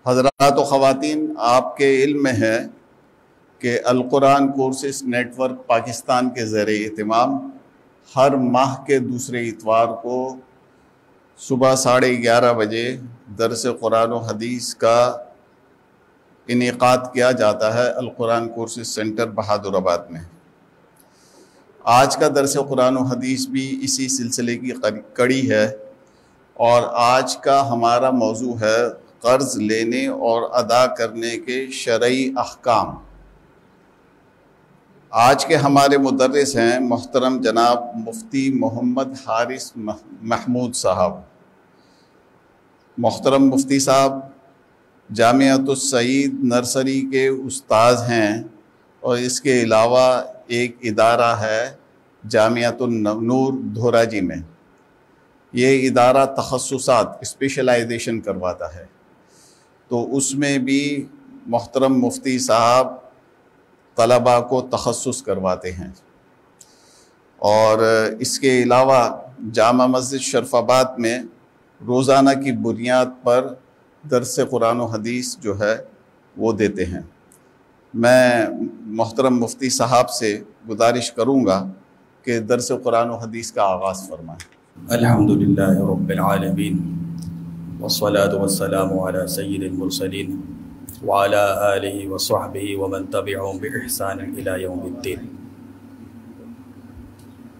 حضرات و خواتین، آپ کے علم میں ہے کہ القرآن کورسز نیٹ ورک پاکستان کے زیر اہتمام ہر ماہ کے دوسرے اتوار کو صبح 11:30 بجے درس قرآن و حدیث کا انعقاد کیا جاتا ہے القرآن کورسز سینٹر بہادر آباد میں۔ آج کا درس قرآن و حدیث بھی اسی سلسلے کی کڑی ہے، اور آج کا ہمارا موضوع ہے قرض لینے اور ادا کرنے کے شرعی احکام۔ آج کے ہمارے مدرس ہیں محترم جناب مفتی محمد حارث محمود صاحب۔ محترم مفتی صاحب جامعۃ السعید نرسری کے استاذ ہیں، اور اس کے علاوہ ایک ادارہ ہے جامعۃ النور دھوراجی میں۔ یہ ادارہ تخصصات اسپیشلائزیشن کرواتا ہے، تو اس میں بھی محترم مفتی صاحب طلباء کو تخصص کرواتے ہیں۔ اور اس کے علاوہ جامع مسجد شرف آباد میں روزانہ کی بنیاد پر درس قرآن و حدیث جو ہے وہ دیتے ہیں۔ میں محترم مفتی صاحب سے گزارش کروں گا کہ درس قرآن و حدیث کا آغاز فرمائیں۔ الحمدللہ رب العالمین والصلاة والسلام علی سید المرسلین وعلى آلہ وصحبہ ومن تبعهم بإحسان إلى يوم الدین۔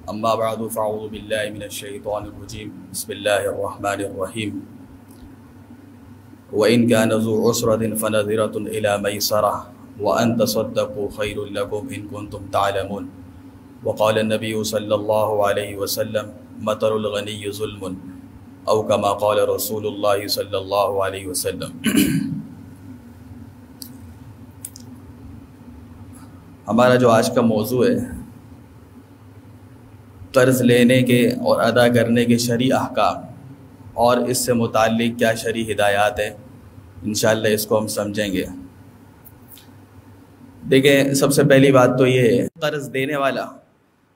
اما بعد فاعوذ باللہ من الشیطان الرجیم، بسم اللہ الرحمن الرحیم۔ وَإِنْ كَانَ ذُو عُسْرَةٍ فَنَظِرَةٌ إِلَى مَيْسَرَةٍ وَأَنْ تَصَدَّقُوا خَيْرٌ لَكُمْ إِن كُنتُمْ تَعْلَمُونَ وقال النبي صلی اللہ علیہ وسلم مطر الغنی ظلم او کما قال رسول اللہ صلی اللہ علیہ وسلم۔ ہمارا جو آج کا موضوع ہے قرض لینے کے اور ادا کرنے کے شرعی احکام، اور اس سے متعلق کیا شرعی ہدایات ہیں، انشاءاللہ اس کو ہم سمجھیں گے۔ دیکھیں، سب سے پہلی بات تو یہ ہے قرض دینے والا،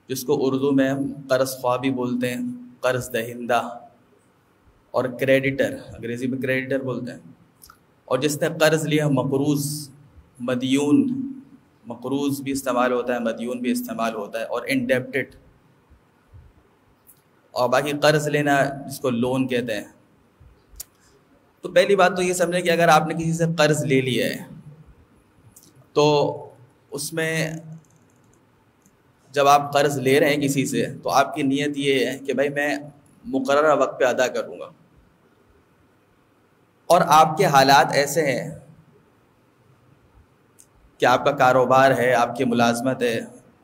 جس کو اردو میں ہم قرض خواہ بھی بولتے ہیں، قرض دہندہ، اور کریڈیٹر، انگریزی میں کریڈیٹر بولتے ہیں، اور جس نے قرض لیا مقروض، مدیون، مقروض بھی استعمال ہوتا ہے، مدیون بھی استعمال ہوتا ہے، اور انڈیپٹڈ، اور باقی قرض لینا جس کو لون کہتے ہیں۔ تو پہلی بات تو یہ سمجھیں کہ اگر آپ نے کسی سے قرض لے لیا ہے تو اس میں جب آپ قرض لے رہے ہیں کسی سے تو آپ کی نیت یہ ہے کہ بھائی میں مقررہ وقت پہ ادا کروں گا، اور آپ کے حالات ایسے ہیں کہ آپ کا کاروبار ہے، آپ کی ملازمت ہے،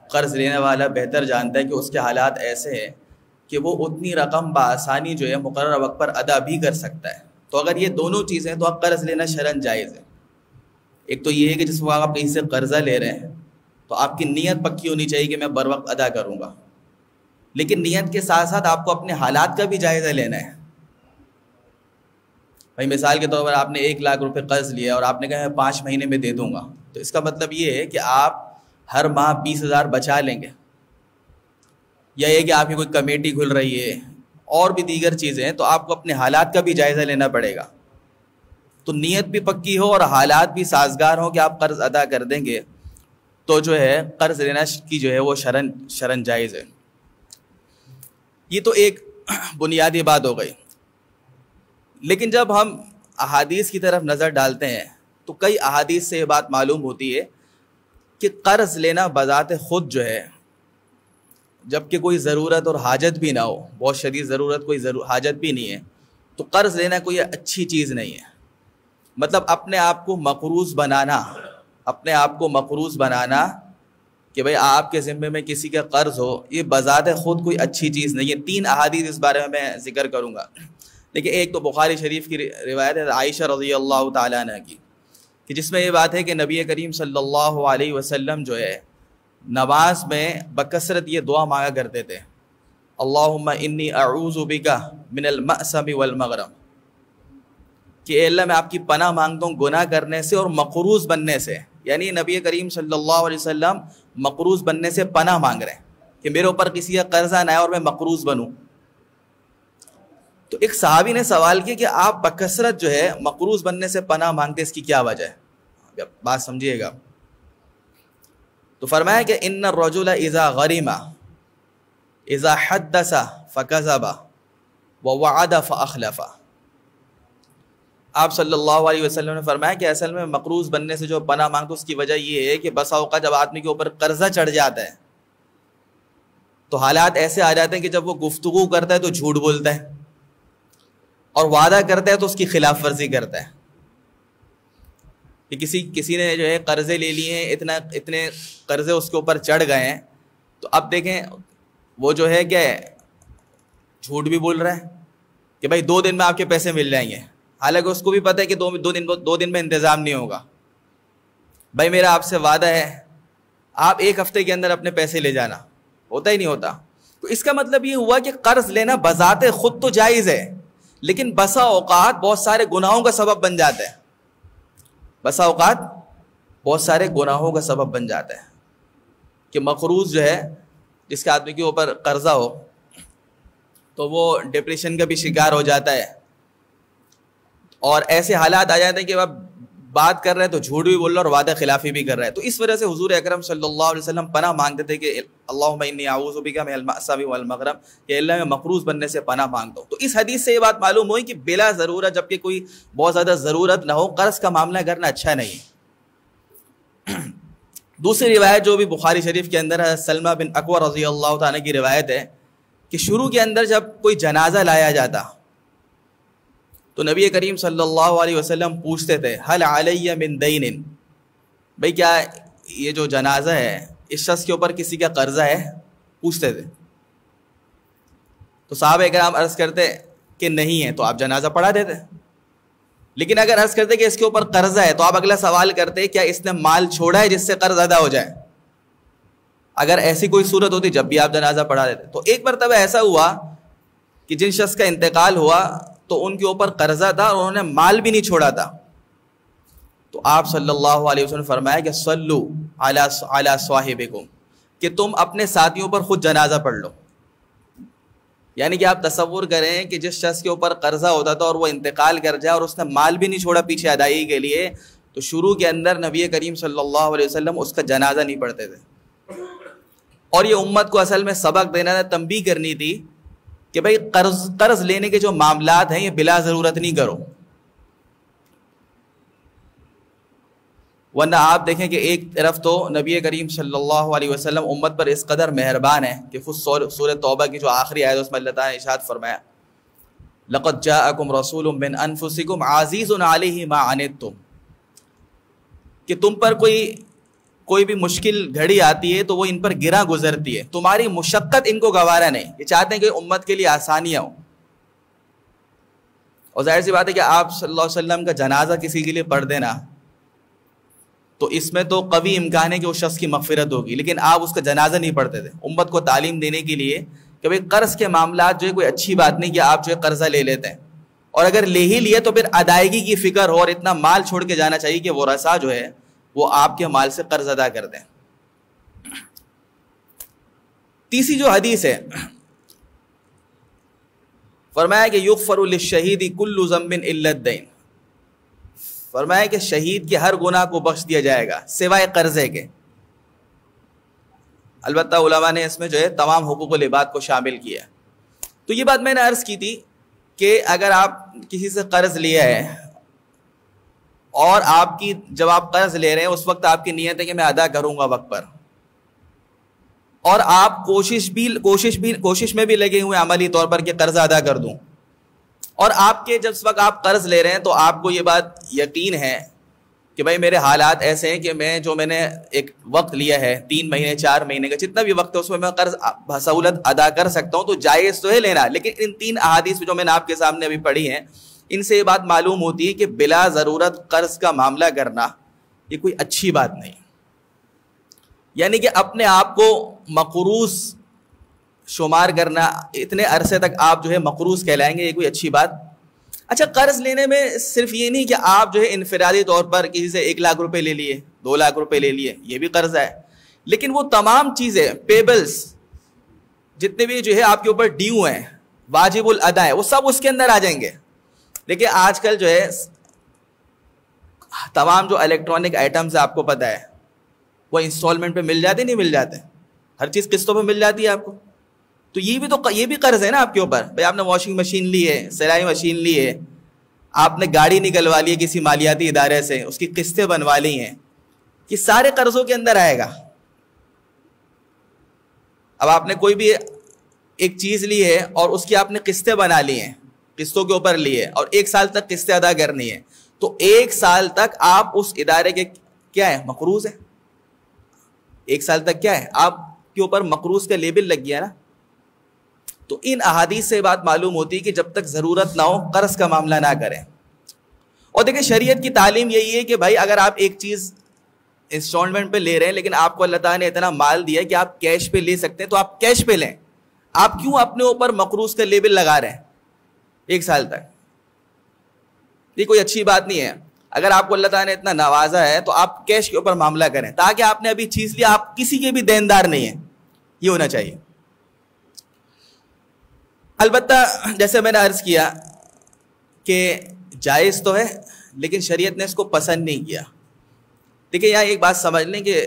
قرض لینے والا بہتر جانتا ہے کہ اس کے حالات ایسے ہیں کہ وہ اتنی رقم بآسانی جو ہے مقررہ وقت پر ادا بھی کر سکتا ہے۔ تو اگر یہ دونوں چیزیں ہیں تو آپ قرض لینا شرعاً جائز ہے۔ ایک تو یہ ہے کہ جس وقت آپ کہیں سے قرضہ لے رہے ہیں تو آپ کی نیت پکی ہونی چاہیے کہ میں بر وقت ادا کروں گا، لیکن نیت کے ساتھ ساتھ آپ کو اپنے حالات کا بھی جائزہ لینا ہے۔ بھائی مثال کے طور پر آپ نے 1 لاکھ روپے قرض لیا اور آپ نے کہا میں 5 مہینے میں دے دوں گا، تو اس کا مطلب یہ ہے کہ آپ ہر ماہ 20,000 بچا لیں گے، یا یہ کہ آپ کی کوئی کمیٹی کھل رہی ہے اور بھی دیگر چیزیں ہیں، تو آپ کو اپنے حالات کا بھی جائزہ لینا پڑے گا۔ تو نیت بھی پکی ہو اور حالات بھی سازگار ہوں کہ آپ قرض ادا کر دیں گے، تو جو ہے قرض لینا کی جو ہے وہ شرعاً جائز ہے۔ یہ تو ایک بنیادی بات ہو گئی۔ لیکن جب ہم احادیث کی طرف نظر ڈالتے ہیں تو کئی احادیث سے یہ بات معلوم ہوتی ہے کہ قرض لینا بذات خود جو ہے، جب کہ کوئی ضرورت اور حاجت بھی نہ ہو، بہت شدید ضرورت کوئی حاجت بھی نہیں ہے، تو قرض لینا کوئی اچھی چیز نہیں ہے۔ مطلب اپنے آپ کو مقروض بنانا کہ بھئی آپ کے ذمے میں کسی کا قرض ہو، یہ بذات خود کوئی اچھی چیز نہیں ہے۔ 3 احادیث اس بارے میں ذکر کروں گا، لیکن ایک تو بخاری شریف کی روایت ہے عائشہ رضی اللہ تعالیٰ عنہ کی، کہ جس میں یہ بات ہے کہ نبی کریم صلی اللہ علیہ وسلم جو ہے نماز میں بکثرت یہ دعا مانگا کرتے تھے، اللہم انی اعوذ بک من المأثم والمغرم، کہ اے اللہ میں آپ کی پناہ مانگتا ہوں گناہ کرنے سے اور مقروض بننے سے۔ یعنی نبی کریم صلی اللہ علیہ وسلم مقروض بننے سے پناہ مانگ رہے ہیں کہ میرے اوپر کسی کا قرضہ نہ آئے اور میں مقروض بنوں۔ تو ایک صحابی نے سوال کیا کہ آپ بکثرت جو ہے مقروض بننے سے پناہ مانگتے، اس کی کیا وجہ ہے؟ بات سمجھیے گا. تو فرمایا کہ ان الرجل اذا غرم اذا حدث فكذب ووعد فاخلف. آپ صلی اللہ علیہ وسلم نے فرمایا کہ اصل میں مقروض بننے سے جو پناہ مانگتے اس کی وجہ یہ ہے کہ بسا اوقات جب آدمی کے اوپر قرضہ چڑھ جاتا ہے تو حالات ایسے آ جاتے ہیں کہ جب وہ گفتگو کرتا ہے تو جھوٹ بولتا ہے، اور وعدہ کرتا ہے تو اس کی خلاف ورزی کرتا ہے. کہ کسی نے جو ہے قرضے لے لیے ہیں، اتنے قرضے اس کے اوپر چڑھ گئے ہیں، تو اب دیکھیں وہ جو ہے کہ جھوٹ بھی بول رہا ہے کہ بھائی 2 دن میں آپ کے پیسے مل جائیں گے، حالانکہ اس کو بھی پتہ ہے کہ دو دن میں انتظام نہیں ہوگا. بھائی میرا آپ سے وعدہ ہے آپ 1 ہفتے کے اندر اپنے پیسے لے جانا، ہوتا ہی نہیں ہوتا. تو اس کا مطلب یہ ہوا کہ قرض لینا بذات خود تو جائز ہے، لیکن بسا اوقات بہت سارے گناہوں کا سبب بن جاتا ہے. بسا اوقات بہت سارے گناہوں کا سبب بن جاتا ہے کہ مقروض جو ہے، جس کے آدمی کے اوپر قرضہ ہو تو وہ ڈپریشن کا بھی شکار ہو جاتا ہے، اور ایسے حالات آ جاتے ہیں کہ اب بات کر رہے ہیں تو جھوٹ بھی بول رہا ہے اور وعدہ خلافی بھی کر رہا ہے. تو اس وجہ سے حضور اکرم صلی اللہ علیہ وسلم پناہ مانگتے تھے کہ اللہم انی اعوذ بک من المأثم والمغرم، کہ اللہ میں مقروض بننے سے پناہ مانگتا ہوں. تو اس حدیث سے یہ بات معلوم ہوئی کہ بلا ضرورت، جبکہ کوئی بہت زیادہ ضرورت نہ ہو، قرض کا معاملہ کرنا اچھا نہیں. دوسری روایت جو بھی بخاری شریف کے اندر ہے، سلمہ بن اکوع رضی اللہ تعالیٰ کی روایت ہے کہ شروع کے اندر جب کوئی جنازہ لایا جاتا تو نبی کریم صلی اللہ علیہ وسلم پوچھتے تھے حل علی من دین، بھئی کیا یہ جو جنازہ ہے اس شخص کے اوپر کسی کا قرضہ ہے؟ پوچھتے تھے. تو صحابہ کرام عرض کرتے کہ نہیں ہے تو آپ جنازہ پڑھا دیتے. لیکن اگر عرض کرتے کہ اس کے اوپر قرضہ ہے تو آپ اگلا سوال کرتے کیا اس نے مال چھوڑا ہے جس سے قرض ادا ہو جائے؟ اگر ایسی کوئی صورت ہوتی جب بھی آپ جنازہ پڑھا دیتے. تو ایک مرتبہ ایسا ہوا کہ جن شخص کا انتقال ہوا تو ان کے اوپر قرضہ تھا اور انہوں نے مال بھی نہیں چھوڑا تھا. تو آپ صلی اللہ علیہ وسلم نے فرمایا کہ صلو علی صاحبکم، کہ تم اپنے ساتھیوں پر خود جنازہ پڑھ لو. یعنی کہ آپ تصور کریں کہ جس شخص کے اوپر قرضہ ہوتا تھا اور وہ انتقال کر جائے اور اس نے مال بھی نہیں چھوڑا پیچھے ادائیگی کے لیے، تو شروع کے اندر نبی کریم صلی اللہ علیہ وسلم اس کا جنازہ نہیں پڑھتے تھے. اور یہ امت کو اصل میں سبق دینا تھا، تنبیہ کرنی تھی کہ بھائی قرض لینے کے جو معاملات ہیں یہ بلا ضرورت نہیں کرو. ورنہ آپ دیکھیں کہ ایک طرف تو نبی کریم صلی اللہ علیہ وسلم امت پر اس قدر مہربان ہے کہ خود سورہ توبہ کی جو آخری آیت اس میں اللہ تعالیٰ نے ارشاد فرمایا لقد جاءکم رسول من انفسکم عزیز علیہ ما عنتم، کہ تم پر کوئی بھی مشکل گھڑی آتی ہے تو وہ ان پر گراں گزرتی ہے، تمہاری مشقت ان کو گوارا نہیں. یہ چاہتے ہیں کہ امت کے لیے آسانیاں ہوں. اور ظاہر سی بات ہے کہ آپ صلی اللہ علیہ وسلم کا جنازہ کسی کے لیے پڑھ دینا تو اس میں تو قوی امکان ہے کہ اس شخص کی مغفرت ہوگی، لیکن آپ اس کا جنازہ نہیں پڑھتے تھے امت کو تعلیم دینے کے لیے کہ بھائی قرض کے معاملات جو ہے کوئی اچھی بات نہیں کہ آپ جو ہے قرضہ لے لیتے ہیں، اور اگر لے ہی لیے تو پھر ادائیگی کی فکر ہو اور اتنا مال چھوڑ کے جانا چاہیے کہ وہ رسا جو ہے وہ آپ کے مال سے قرض ادا کر دیں. تیسری جو حدیث ہے فرمایا کہ یغفر للشہید کل ذنب الا الدین، فرمایا کہ شہید کے ہر گناہ کو بخش دیا جائے گا سوائے قرضے کے. البتہ علماء نے اس میں جو ہے تمام حقوق العباد کو شامل کیا. تو یہ بات میں نے عرض کی تھی کہ اگر آپ کسی سے قرض لیا ہے اور جب آپ قرض لے رہے ہیں اس وقت آپ کی نیت ہے کہ میں ادا کروں گا وقت پر، اور آپ کوشش میں بھی لگے ہوئے عملی طور پر کہ قرض ادا کر دوں، اور آپ کے جب وقت آپ قرض لے رہے ہیں تو آپ کو یہ بات یقین ہے کہ بھائی میرے حالات ایسے ہیں کہ میں نے ایک وقت لیا ہے 3 مہینے 4 مہینے کا جتنا بھی وقت ہے اس میں قرض بسہولت ادا کر سکتا ہوں، تو جائز تو ہے لینا. لیکن ان 3 احادیث جو میں نے آپ کے سامنے ابھی پڑھی ہیں ان سے یہ بات معلوم ہوتی ہے کہ بلا ضرورت قرض کا معاملہ کرنا یہ کوئی اچھی بات نہیں. یعنی کہ اپنے آپ کو مقروض شمار کرنا، اتنے عرصے تک آپ جو ہے مقروض کہلائیں گے، یہ کوئی اچھی بات. اچھا قرض لینے میں صرف یہ نہیں کہ آپ جو ہے انفرادی طور پر کسی سے 1 لاکھ روپے لے لیے 2 لاکھ روپے لے لیے، یہ بھی قرض ہے، لیکن وہ تمام چیزیں پیبلز جتنے بھی جو ہے آپ کے اوپر ڈیو ہیں واجب الادا ہے، وہ سب اس کے اندر آ جائیں گے. لیکن آج کل جو ہے تمام جو الیکٹرانک آئٹمز آپ کو پتہ ہے وہ انسٹالمنٹ پہ مل جاتے نہیں مل جاتے، ہر چیز قسطوں پہ مل جاتی ہے آپ کو. تو یہ بھی قرض ہے نا آپ کے اوپر. بھائی آپ نے واشنگ مشین لی ہے، سلائی مشین لی ہے، آپ نے گاڑی نکلوا لی ہے کسی مالیاتی ادارے سے، اس کی قسطیں بنوا لی ہیں، یہ سارے قرضوں کے اندر آئے گا. اب آپ نے کوئی بھی ایک چیز لی ہے اور اس کی آپ نے قسطیں بنا لی ہیں، قسطوں کے اوپر لی ہے، اور 1 سال تک قسطیں ادا کرنی ہے، تو 1 سال تک آپ اس ادارے کے کیا ہے؟ مقروض ہے. 1 سال تک کیا ہے؟ آپ کے اوپر مقروض کا لیبل لگ گیا نا. تو ان احادیث سے بات معلوم ہوتی ہے کہ جب تک ضرورت نہ ہو قرض کا معاملہ نہ کریں. اور دیکھیں شریعت کی تعلیم یہی ہے کہ بھائی اگر آپ ایک چیز انسٹالمنٹ پہ لے رہے ہیں لیکن آپ کو اللہ تعالیٰ نے اتنا مال دیا کہ آپ کیش پہ لے سکتے ہیں تو آپ کیش پہ لیں. آپ کیوں اپنے اوپر مقروض کا لیبل لگا رہے ہیں 1 سال تک؟ یہ کوئی اچھی بات نہیں ہے. اگر آپ کو اللہ تعالیٰ نے اتنا نوازا ہے تو آپ کیش کے اوپر معاملہ کریں، تاکہ آپ نے ابھی چیز لیا آپ کسی کے بھی دیندار نہیں ہیں، یہ ہونا چاہیے. البتہ جیسے میں نے عرض کیا کہ جائز تو ہے لیکن شریعت نے اس کو پسند نہیں کیا. دیکھیں یہاں ایک بات سمجھ لیں کہ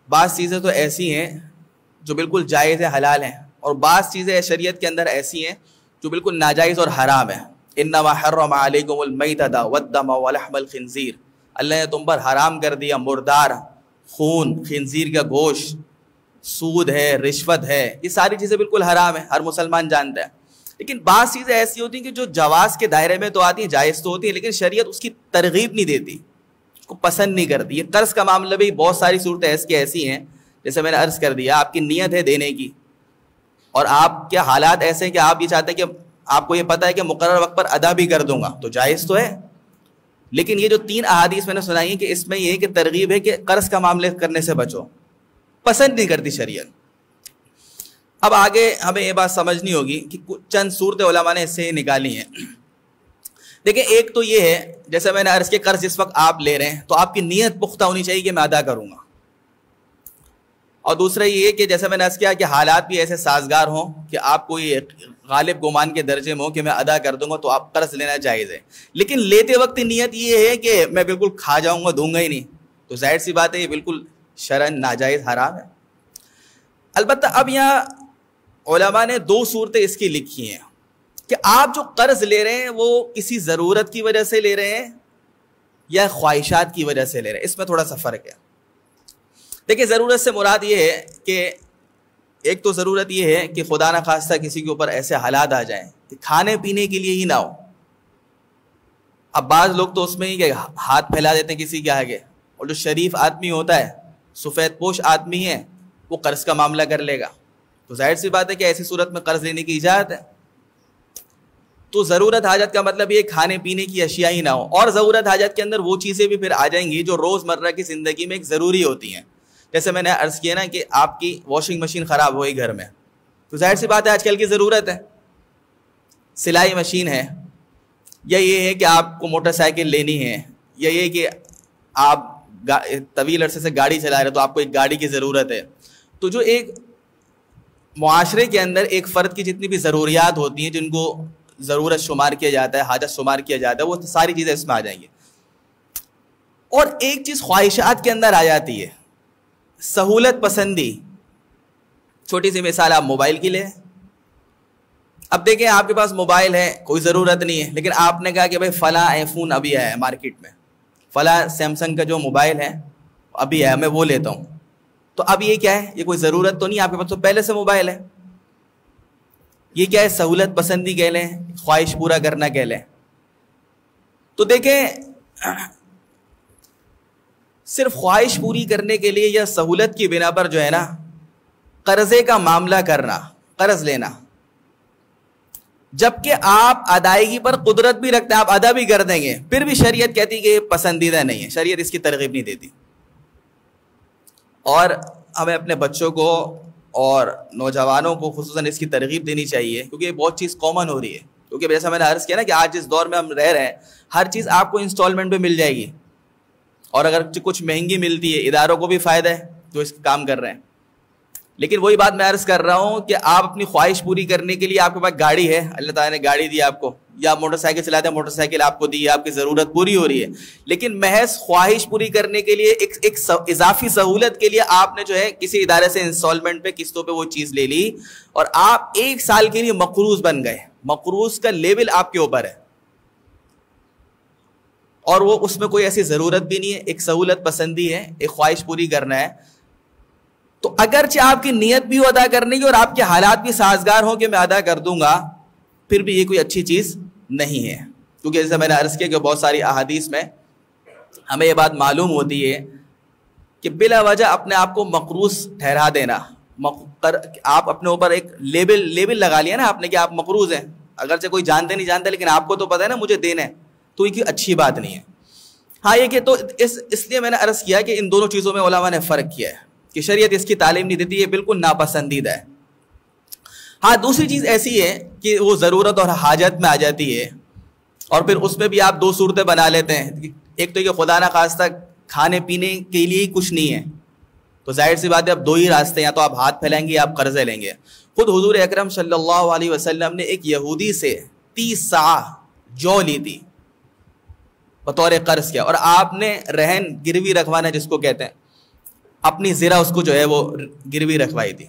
بعض چیزیں تو ایسی ہیں جو بالکل جائز ہے، حلال ہیں، اور بعض چیزیں شریعت کے اندر ایسی ہیں جو بالکل ناجائز اور حرام ہیں. انما حرم علیکم المیتۃ والدم ولحم الخنزیر، اللہ نے تم پر حرام کر دیا مردار، خون، خنزیر کا گوشت، سود ہے، رشوت ہے، یہ ساری چیزیں بالکل حرام ہیں، ہر مسلمان جانتا ہے. لیکن بعض چیزیں ایسی ہوتی ہیں کہ جو جواز کے دائرے میں تو آتی ہیں، جائز تو ہوتی ہیں، لیکن شریعت اس کی ترغیب نہیں دیتی، اس کو پسند نہیں کرتی. یہ قرض کا معاملہ بھی بہت ساری صورتیں ایسی ہیں جیسے میں نے عرض کر دیا، آپ کی نیت ہے دینے کی اور آپ کے حالات ایسے ہیں کہ آپ یہ چاہتے ہیں کہ آپ کو یہ پتہ ہے کہ مقرر وقت پر ادا بھی کر دوں گا، تو جائز تو ہے. لیکن یہ جو 3 احادیث میں نے سنائی ہیں کہ اس میں یہ کہ ترغیب ہے کہ قرض کا معاملے کرنے سے بچو، پسند نہیں کرتی شریعت. اب آگے ہمیں یہ بات سمجھنی ہوگی کہ چند صورتیں علماء نے اس سے نکالی ہیں. دیکھیں ایک تو یہ ہے جیسے میں نے عرض کیا، قرض جس وقت آپ لے رہے ہیں تو آپ کی نیت پختہ ہونی چاہیے کہ میں ادا کروں گا. اور دوسرا یہ کہ جیسے میں نے عرض کیا کہ حالات بھی ایسے سازگار ہوں کہ آپ کو یہ غالب گمان کے درجے میں ہو کہ میں ادا کر دوں گا، تو آپ قرض لینا جائز ہے. لیکن لیتے وقت نیت یہ ہے کہ میں بالکل کھا جاؤں گا، دوں گا ہی نہیں، تو ظاہر سی بات ہے یہ بالکل شرعاً ناجائز حرام ہے. البتہ اب یہاں علماء نے 2 صورتیں اس کی لکھی ہیں کہ آپ جو قرض لے رہے ہیں وہ کسی ضرورت کی وجہ سے لے رہے ہیں یا خواہشات کی وجہ سے لے رہے ہیں. اس میں تھوڑا سا فرق ہے. دیکھیں ضرورت سے مراد یہ ہے کہ ایک تو ضرورت یہ ہے کہ خدا نہ خواستہ کسی کے اوپر ایسے حالات آ جائیں کہ کھانے پینے کے لیے ہی نہ ہو. اب بعض لوگ تو اس میں ہی کہ ہاتھ پھیلا دیتے ہیں کسی کے آگے، اور جو شریف آدمی ہوتا ہے، سفید پوش آدمی ہے، وہ قرض کا معاملہ کر لے گا. تو ظاہر سی بات ہے کہ ایسی صورت میں قرض لینے کی اجازت ہے. تو ضرورت حاجت کا مطلب یہ کھانے پینے کی اشیاء ہی نہ ہو، اور ضرورت حاجت کے اندر وہ چیزیں بھی پھر آ جائیں گی جو روز مرہ کی زندگی میں ایک ضروری ہوتی ہیں. جیسے میں نے عرض کیا نا کہ آپ کی واشنگ مشین خراب ہوئی گھر میں، تو ظاہر سی بات ہے آج کل کی ضرورت ہے. سلائی مشین ہے، یا یہ ہے کہ آپ کو موٹر سائیکل لینی ہے، یا یہ کہ آپ طویل عرصے سے گاڑی چلا رہے تو آپ کو ایک گاڑی کی ضرورت ہے. تو جو ایک معاشرے کے اندر ایک فرد کی جتنی بھی ضروریات ہوتی ہیں جن کو ضرورت شمار کیا جاتا ہے، حاجت شمار کیا جاتا ہے، وہ ساری چیزیں اس میں آ جائیں گی. اور ایک چیز خواہشات کے اندر آ جاتی ہے، سہولت پسندی. چھوٹی سی مثال آپ موبائل کی لیں. اب دیکھیں آپ کے پاس موبائل ہے، کوئی ضرورت نہیں ہے، لیکن آپ نے کہا کہ بھائی فلاں آئی فون ابھی آیا ہے مارکیٹ میں، فلاں سیمسنگ کا جو موبائل ہے ابھی آیا، میں وہ لیتا ہوں. تو اب یہ کیا ہے؟ یہ کوئی ضرورت تو نہیں، آپ کے پاس تو پہلے سے موبائل ہے. یہ کیا ہے؟ سہولت پسندی کہہ لیں، خواہش پورا کرنا کہہ لیں. تو دیکھیں صرف خواہش پوری کرنے کے لیے یا سہولت کی بنا پر جو ہے نا قرضے کا معاملہ کرنا، قرض لینا، جبکہ آپ ادائیگی پر قدرت بھی رکھتے ہیں، آپ ادا بھی کر دیں گے، پھر بھی شریعت کہتی کہ یہ پسندیدہ نہیں ہے، شریعت اس کی ترغیب نہیں دیتی. اور ہمیں اپنے بچوں کو اور نوجوانوں کو خصوصاً اس کی ترغیب دینی چاہیے، کیونکہ یہ بہت چیز کامن ہو رہی ہے. کیونکہ جیسا میں نے عرض کیا نا کہ آج جس دور میں ہم رہ رہے ہیں ہر چیز آپ کو انسٹالمنٹ پہ مل جائے گی، اور اگر کچھ مہنگی ملتی ہے اداروں کو بھی فائدہ ہے جو اس کام کر رہے ہیں. لیکن وہی بات میں عرض کر رہا ہوں کہ آپ اپنی خواہش پوری کرنے کے لیے آپ کے پاس گاڑی ہے, اللہ تعالیٰ نے گاڑی دی آپ کو, یا موٹر سائیکل چلاتے ہیں موٹر سائیکل آپ کو دی, آپ کی ضرورت پوری ہو رہی ہے, لیکن محض خواہش پوری کرنے کے لیے ایک اضافی سہولت کے لیے آپ نے جو ہے کسی ادارے سے انسٹالمنٹ پہ قسطوں پہ وہ چیز لے لی اور آپ 1 سال کے لیے مقروض بن گئے. مقروض کا لیول آپ کے اوپر ہے اور وہ اس میں کوئی ایسی ضرورت بھی نہیں ہے, ایک سہولت پسندی ہے, ایک خواہش پوری کرنا ہے. تو اگرچہ آپ کی نیت بھی ہو ادا کرنے کی اور آپ کے حالات بھی سازگار ہوں کہ میں ادا کر دوں گا, پھر بھی یہ کوئی اچھی چیز نہیں ہے. کیونکہ جیسے میں نے عرض کیا کہ بہت ساری احادیث میں ہمیں یہ بات معلوم ہوتی ہے کہ بلا وجہ اپنے آپ کو مقروض ٹھہرا دینا, آپ اپنے اوپر ایک لیبل لگا لیا نا آپ نے کہ آپ مقروض ہیں, اگرچہ کوئی جانتے نہیں جانتا لیکن آپ کو تو پتہ ہے نا مجھے دینا ہے, تو یہ کوئی اچھی بات نہیں ہے. ہاں یہ کہ تو اس لیے میں نے عرض کیا کہ ان دونوں چیزوں میں علماء نے فرق کیا ہے کہ شریعت اس کی تعلیم نہیں دیتی, یہ بالکل ناپسندیدہ ہے. ہاں دوسری چیز ایسی ہے کہ وہ ضرورت اور حاجت میں آ جاتی ہے اور پھر اس میں بھی آپ 2 صورتیں بنا لیتے ہیں. ایک تو یہ خدا نہ خواستہ کھانے پینے کے لیے ہی کچھ نہیں ہے, تو ظاہر سی بات ہے اب 2 ہی راستے ہیں, یا تو آپ ہاتھ پھیلائیں گے یا آپ قرضے لیں گے. خود حضور اکرم صلی اللہ علیہ وسلم نے ایک یہودی سے 30 صاع جو لی تھی بطور قرض کیا, اور آپ نے رہن گروی رکھوانا جس کو کہتے ہیں, اپنی زرہ اس کو جو ہے وہ گروی رکھوائی تھی.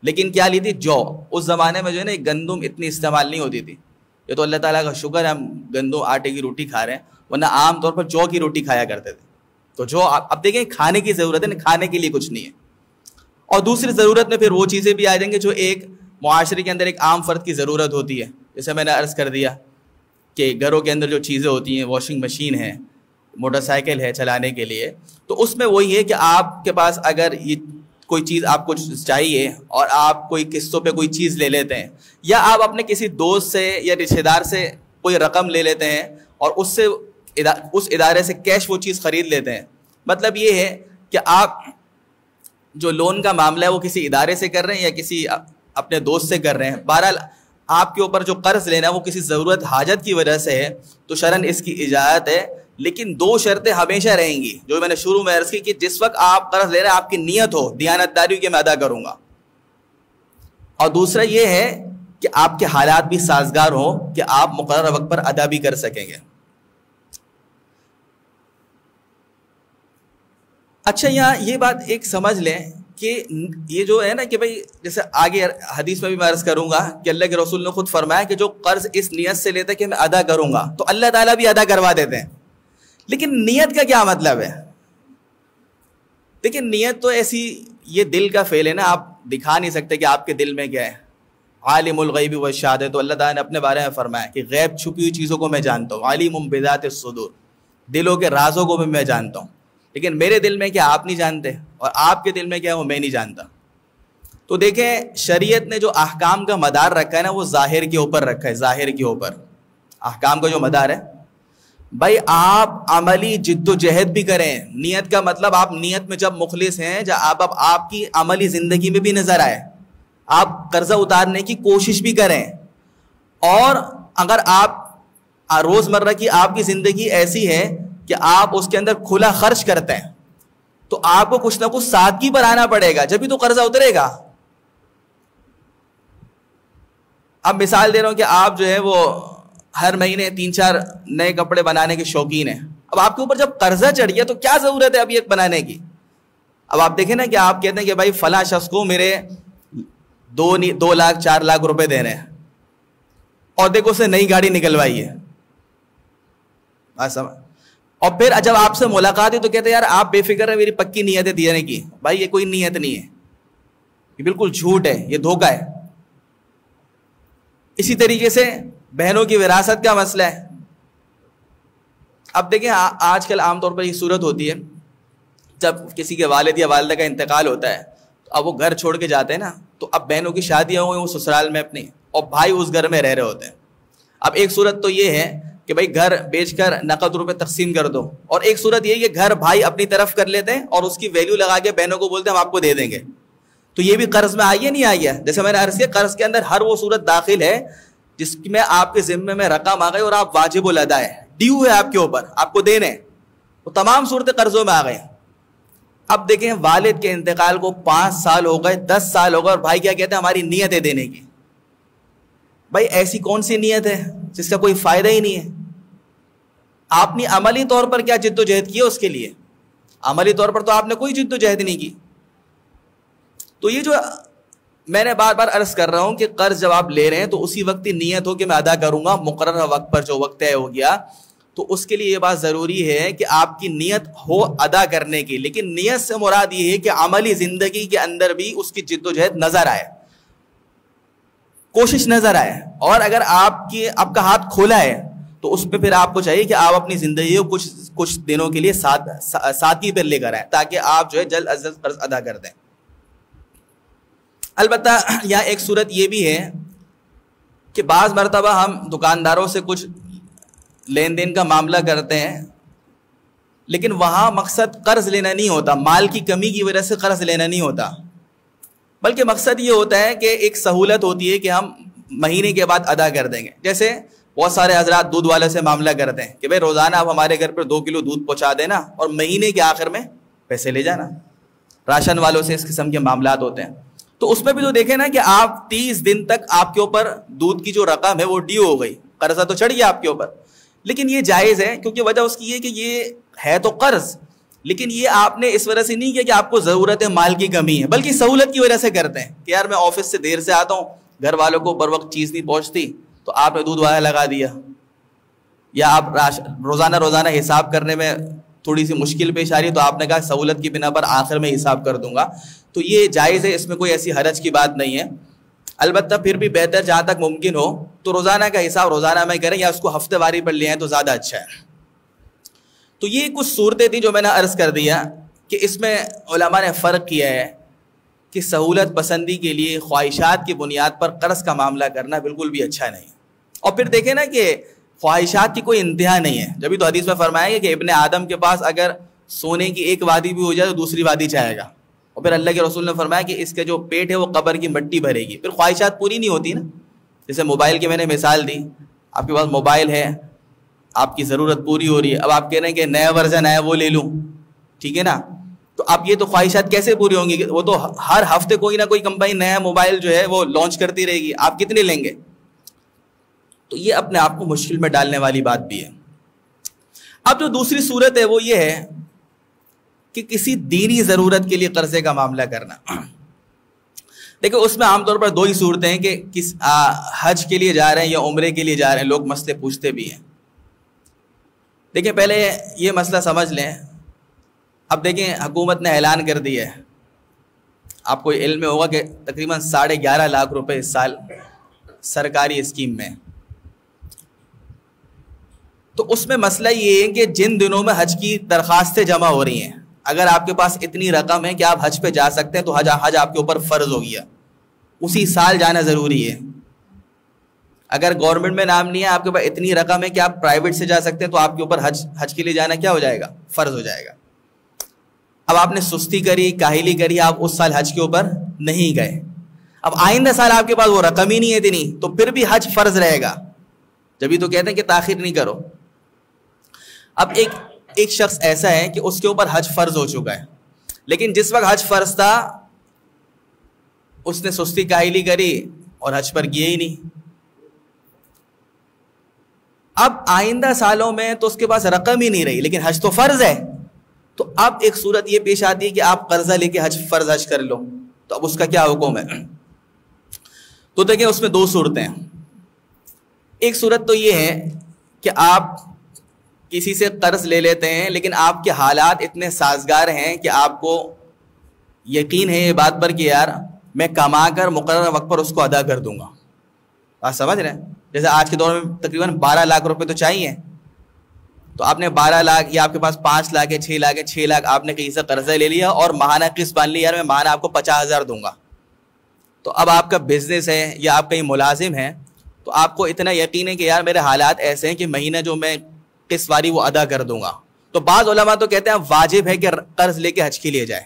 لیکن کیا لی تھی؟ جو. اس زمانے میں جو ہے نا گندم اتنی استعمال نہیں ہوتی تھی, یہ تو اللہ تعالیٰ کا شکر ہے ہم گندم آٹے کی روٹی کھا رہے ہیں, ورنہ عام طور پر جو کی روٹی کھایا کرتے تھے. تو جو اب دیکھیں کھانے کی ضرورت ہے, کھانے کے لیے کچھ نہیں ہے. اور دوسری ضرورت میں پھر وہ چیزیں بھی آ جائیں گے جو ایک معاشرے کے اندر ایک عام فرد کی ضرورت ہوتی ہے. جیسے میں نے عرض کر دیا کہ گھروں کے اندر جو چیزیں ہوتی ہیں, واشنگ مشین ہے, موٹر سائیکل ہے چلانے کے لیے, تو اس میں وہی ہے کہ آپ کے پاس اگر یہ کوئی چیز آپ کو چاہیے اور آپ کوئی قسطوں پہ کوئی چیز لے لیتے ہیں, یا آپ اپنے کسی دوست سے یا رشتہ دار سے کوئی رقم لے لیتے ہیں اور اس ادارے سے کیش وہ چیز خرید لیتے ہیں. مطلب یہ ہے کہ آپ جو لون کا معاملہ ہے وہ کسی ادارے سے کر رہے ہیں یا کسی اپنے دوست سے کر رہے ہیں, بہرحال آپ کے اوپر جو قرض لینا ہے وہ کسی ضرورت حاجت کی وجہ سے ہے, تو شرعاً اس کی اجازت ہے. لیکن 2 شرطیں ہمیشہ رہیں گی جو میں نے شروع میں عرض کی کہ جس وقت آپ قرض لے رہے ہیں آپ کی نیت ہو دیانت داری کہ میں ادا کروں گا, اور دوسرا یہ ہے کہ آپ کے حالات بھی سازگار ہوں کہ آپ مقررہ وقت پر ادا بھی کر سکیں گے. اچھا یہاں یہ بات ایک سمجھ لیں کہ یہ جو ہے نا کہ بھائی جیسے آگے حدیث میں بھی میں عرض کروں گا کہ اللہ کے رسول نے خود فرمایا کہ جو قرض اس نیت سے لیتا ہے کہ میں ادا کروں گا تو اللہ تعالیٰ بھی ادا کروا دیتے ہیں. لیکن نیت کا کیا مطلب ہے؟ دیکھیں نیت تو ایسی یہ دل کا فعل ہے نا, آپ دکھا نہیں سکتے کہ آپ کے دل میں کیا ہے. عالم الغیب والشہادہ, تو اللہ تعالیٰ نے اپنے بارے میں فرمایا کہ غیب چھپی ہوئی چیزوں کو میں جانتا ہوں, علیم بذات الصدور, دلوں کے رازوں کو بھی میں جانتا ہوں. لیکن میرے دل میں کیا آپ نہیں جانتے, اور آپ کے دل میں کیا وہ میں نہیں جانتا. تو دیکھیں شریعت نے جو احکام کا مدار رکھا ہے نا وہ ظاہر کے اوپر رکھا ہے, ظاہر کے اوپر احکام کا جو مدار ہے. بھائی آپ عملی جد و جہد بھی کریں, نیت کا مطلب آپ نیت میں جب مخلص ہیں, جب آپ کی عملی زندگی میں بھی نظر آئے, آپ قرضہ اتارنے کی کوشش بھی کریں, اور اگر آپ روزمرہ کی آپ کی زندگی ایسی ہے کہ آپ اس کے اندر کھلا خرچ کرتے ہیں تو آپ کو کچھ نہ کچھ سادگی پر آنا پڑے گا, جبھی تو قرضہ اترے گا. اب مثال دے رہا ہوں کہ آپ جو ہے وہ ہر مہینے 3-4 نئے کپڑے بنانے کے شوقین ہیں. اب آپ کے اوپر جب قرضہ چڑھ گیا تو کیا ضرورت ہے اب یہ بنانے کی؟ اب آپ دیکھیں نا کہ آپ کہتے ہیں کہ بھائی فلاں شخص کو میرے 2 لاکھ 4 لاکھ روپے دینے ہیں, اور دیکھو اسے نئی گاڑی نکلوائی ہے, اور پھر جب آپ سے ملاقات ہوئی تو کہتے ہیں یار آپ بے فکر ہے, میری پکی نیت ہے دینے کی. بھائی یہ کوئی نیت نہیں ہے, یہ بالکل جھوٹ ہے, یہ دھوکہ ہے. اسی طریقے سے بہنوں کی وراثت کا مسئلہ ہے. اب دیکھیں آج کل عام طور پر یہ صورت ہوتی ہے جب کسی کے والد یا والدہ کا انتقال ہوتا ہے تو اب وہ گھر چھوڑ کے جاتے ہیں نا, تو اب بہنوں کی شادیاں ہوئی وہ سسرال میں اپنی, اور بھائی اس گھر میں رہ رہے ہوتے ہیں. اب ایک صورت تو یہ ہے کہ بھائی گھر بیچ کر نقد روپے تقسیم کر دو, اور ایک صورت یہ کہ گھر بھائی اپنی طرف کر لیتے ہیں اور اس کی ویلیو لگا کے بہنوں کو بولتے ہیں ہم آپ کو دے دیں گے. تو یہ بھی قرض میں آئی ہے نہیں آئی ہے؟ جیسے میں نے عرض کیا قرض کے اندر ہر وہ صورت داخل ہے جس میں آپ کے ذمے میں رقم آ گئی اور آپ واجب الادا ہے, ڈیو ہے آپ کے اوپر, آپ کو دینے, وہ تمام صورتیں قرضوں میں آ گئے. اب دیکھیں والد کے انتقال کو 5 سال ہو گئے، 10 سال ہو گئے، اور بھائی کیا کہتے ہیں ہماری نیت ہے دینے کی. بھائی ایسی کون سی نیت ہے جس کا کوئی فائدہ ہی نہیں ہے؟ آپ نے عملی طور پر کیا جد و جہد کی ہے اس کے لیے؟ عملی طور پر تو آپ نے کوئی جد و جہد نہیں کی. تو یہ جو میں نے بار بار عرض کر رہا ہوں کہ قرض جب آپ لے رہے ہیں تو اسی وقت ہی نیت ہو کہ میں ادا کروں گا مقررہ وقت پر، جو وقت طے ہو گیا. تو اس کے لیے یہ بات ضروری ہے کہ آپ کی نیت ہو ادا کرنے کی، لیکن نیت سے مراد یہ ہے کہ عملی زندگی کے اندر بھی اس کی جد و جہد نظر آئے، کوشش نظر آئے. اور اگر آپ کا ہاتھ کھولا ہے تو اس پہ پھر آپ کو چاہیے کہ آپ اپنی زندگی کو کچھ دنوں کے لیے ساتھی پر لے کر آئیں تاکہ آپ جو ہے جلد از جلد قرض ادا کر دیں. البتہ یہاں ایک صورت یہ بھی ہے کہ بعض مرتبہ ہم دکانداروں سے کچھ لین دین کا معاملہ کرتے ہیں، لیکن وہاں مقصد قرض لینا نہیں ہوتا، مال کی کمی کی وجہ سے قرض لینا نہیں ہوتا، بلکہ مقصد یہ ہوتا ہے کہ ایک سہولت ہوتی ہے کہ ہم مہینے کے بعد ادا کر دیں گے. جیسے بہت سارے حضرات دودھ والے سے معاملہ کرتے ہیں کہ بھائی روزانہ آپ ہمارے گھر پر 2 کلو دودھ پہنچا دینا اور مہینے کے آخر میں پیسے لے جانا. راشن والوں سے اس قسم کے معاملات ہوتے ہیں. تو اس میں بھی تو دیکھیں نا کہ آپ 30 دن تک آپ کے اوپر دودھ کی جو رقم ہے وہ ڈیو ہو گئی، قرضہ تو چڑھ گیا آپ کے اوپر، لیکن یہ جائز ہے کیونکہ وجہ اس کی یہ کہ یہ ہے تو قرض، لیکن یہ آپ نے اس وجہ سے نہیں کیا کہ آپ کو ضرورت ہے، مال کی کمی ہے، بلکہ سہولت کی وجہ سے کرتے ہیں کہ یار میں آفس سے دیر سے آتا ہوں، گھر والوں کو بر وقت چیز نہیں پہنچتی، تو آپ نے دودھ والا لگا دیا، یا آپ روزانہ حساب کرنے میں تھوڑی سی مشکل پیش آ رہی ہے تو آپ نے کہا سہولت کی بنا پر آخر میں حساب کر دوں گا. تو یہ جائز ہے، اس میں کوئی ایسی حرج کی بات نہیں ہے. البتہ پھر بھی بہتر جہاں تک ممکن ہو تو روزانہ کا حساب روزانہ میں کریں یا اس کو ہفتے واری پر لے آئیں تو زیادہ اچھا ہے. تو یہ کچھ صورتیں تھیں جو میں نے عرض کر دیا کہ اس میں علماء نے فرق کیا ہے کہ سہولت پسندی کے لیے خواہشات کی بنیاد پر قرض کا معاملہ کرنا بالکل بھی اچھا نہیں. اور پھر دیکھیں نا کہ خواہشات کی کوئی انتہا نہیں ہے. جبھی تو حدیث میں فرمایا گیا کہ ابن آدم کے پاس اگر سونے کی ایک وادی بھی ہو جائے تو دوسری وادی چاہے گا. اور پھر اللہ کے رسول نے فرمایا کہ اس کے جو پیٹ ہے وہ قبر کی مٹی بھرے گی. پھر خواہشات پوری نہیں ہوتی نا. جیسے موبائل کی میں نے مثال دی، آپ کے پاس موبائل ہے، آپ کی ضرورت پوری ہو رہی ہے، اب آپ کہہ رہے ہیں کہ نیا ورژن آیا وہ لے لوں، ٹھیک ہے نا، تو اب یہ تو خواہشات کیسے پوری ہوں گی؟ وہ تو ہر ہفتے کوئی نہ کوئی کمپنی نیا موبائل جو ہے وہ لانچ کرتی رہے گی، آپ کتنے لیں گے؟ تو یہ اپنے آپ کو مشکل میں ڈالنے والی بات بھی ہے. اب جو دوسری صورت ہے وہ یہ ہے کہ کسی دینی ضرورت کے لیے قرضے کا معاملہ کرنا. دیکھو اس میں عام طور پر 2 ہی صورتیں ہیں کہ کس حج کے لیے جا رہے ہیں یا عمرے کے لیے جا رہے ہیں. لوگ مسئلے پوچھتے بھی ہیں. دیکھیں پہلے یہ مسئلہ سمجھ لیں. اب دیکھیں حکومت نے اعلان کر دیا ہے، آپ کو علم میں ہوگا کہ تقریباً 11.5 لاکھ روپے اس سال سرکاری اسکیم میں. تو اس میں مسئلہ یہ ہے کہ جن دنوں میں حج کی درخواستیں جمع ہو رہی ہیں، اگر آپ کے پاس اتنی رقم ہے کہ آپ حج پہ جا سکتے ہیں تو حج آپ کے اوپر فرض ہو گیا، اسی سال جانا ضروری ہے. اگر گورنمنٹ میں نام نہیں ہے، آپ کے پاس اتنی رقم ہے کہ آپ پرائیویٹ سے جا سکتے ہیں تو آپ کے اوپر حج کے لیے جانا کیا ہو جائے گا؟ فرض ہو جائے گا. اب آپ نے سستی کری، کاہلی کری، آپ اس سال حج کے اوپر نہیں گئے. اب آئندہ سال آپ کے پاس وہ رقم ہی نہیں ہے اتنی، تو پھر بھی حج فرض رہے گا. جبھی تو کہتے ہیں کہ تاخیر نہیں کرو. اب ایک شخص ایسا ہے کہ اس کے اوپر حج فرض ہو چکا ہے، لیکن جس وقت حج فرض تھا اس نے سستی کاہلی کری اور حج پر گیا ہی نہیں. اب آئندہ سالوں میں تو اس کے پاس رقم ہی نہیں رہی، لیکن حج تو فرض ہے. تو اب ایک صورت یہ پیش آتی ہے کہ آپ قرضہ لے کے فرض حج کر لو، تو اب اس کا کیا حکم ہے؟ تو دیکھیں اس میں 2 صورتیں ہیں. ایک صورت تو یہ ہے کہ آپ کسی سے قرض لے لیتے ہیں، لیکن آپ کے حالات اتنے سازگار ہیں کہ آپ کو یقین ہے یہ بات پر کہ یار میں کما کر مقررہ وقت پر اس کو ادا کر دوں گا. آپ سمجھ رہے ہیں؟ جیسے آج کے دور میں تقریباً 12 لاکھ روپے تو چاہیے، تو آپ نے 12 لاکھ یا آپ کے پاس 5 لاکھ ہے، 6 لاکھ ہے، 6 لاکھ آپ نے کہیں سے قرضہ لے لیا اور ماہانہ قسط باندھ لی، یار میں ماہانہ آپ کو 50,000 دوں گا. تو اب آپ کا بزنس ہے یا آپ کہیں ملازم ہیں تو آپ کو اتنا یقین ہے کہ یار میرے حالات ایسے ہیں کہ مہینہ جو میں قسط واری وہ ادا کر دوں گا. تو بعض علماء تو کہتے ہیں واجب ہے کہ قرض لے کے حج کے لیے جائے،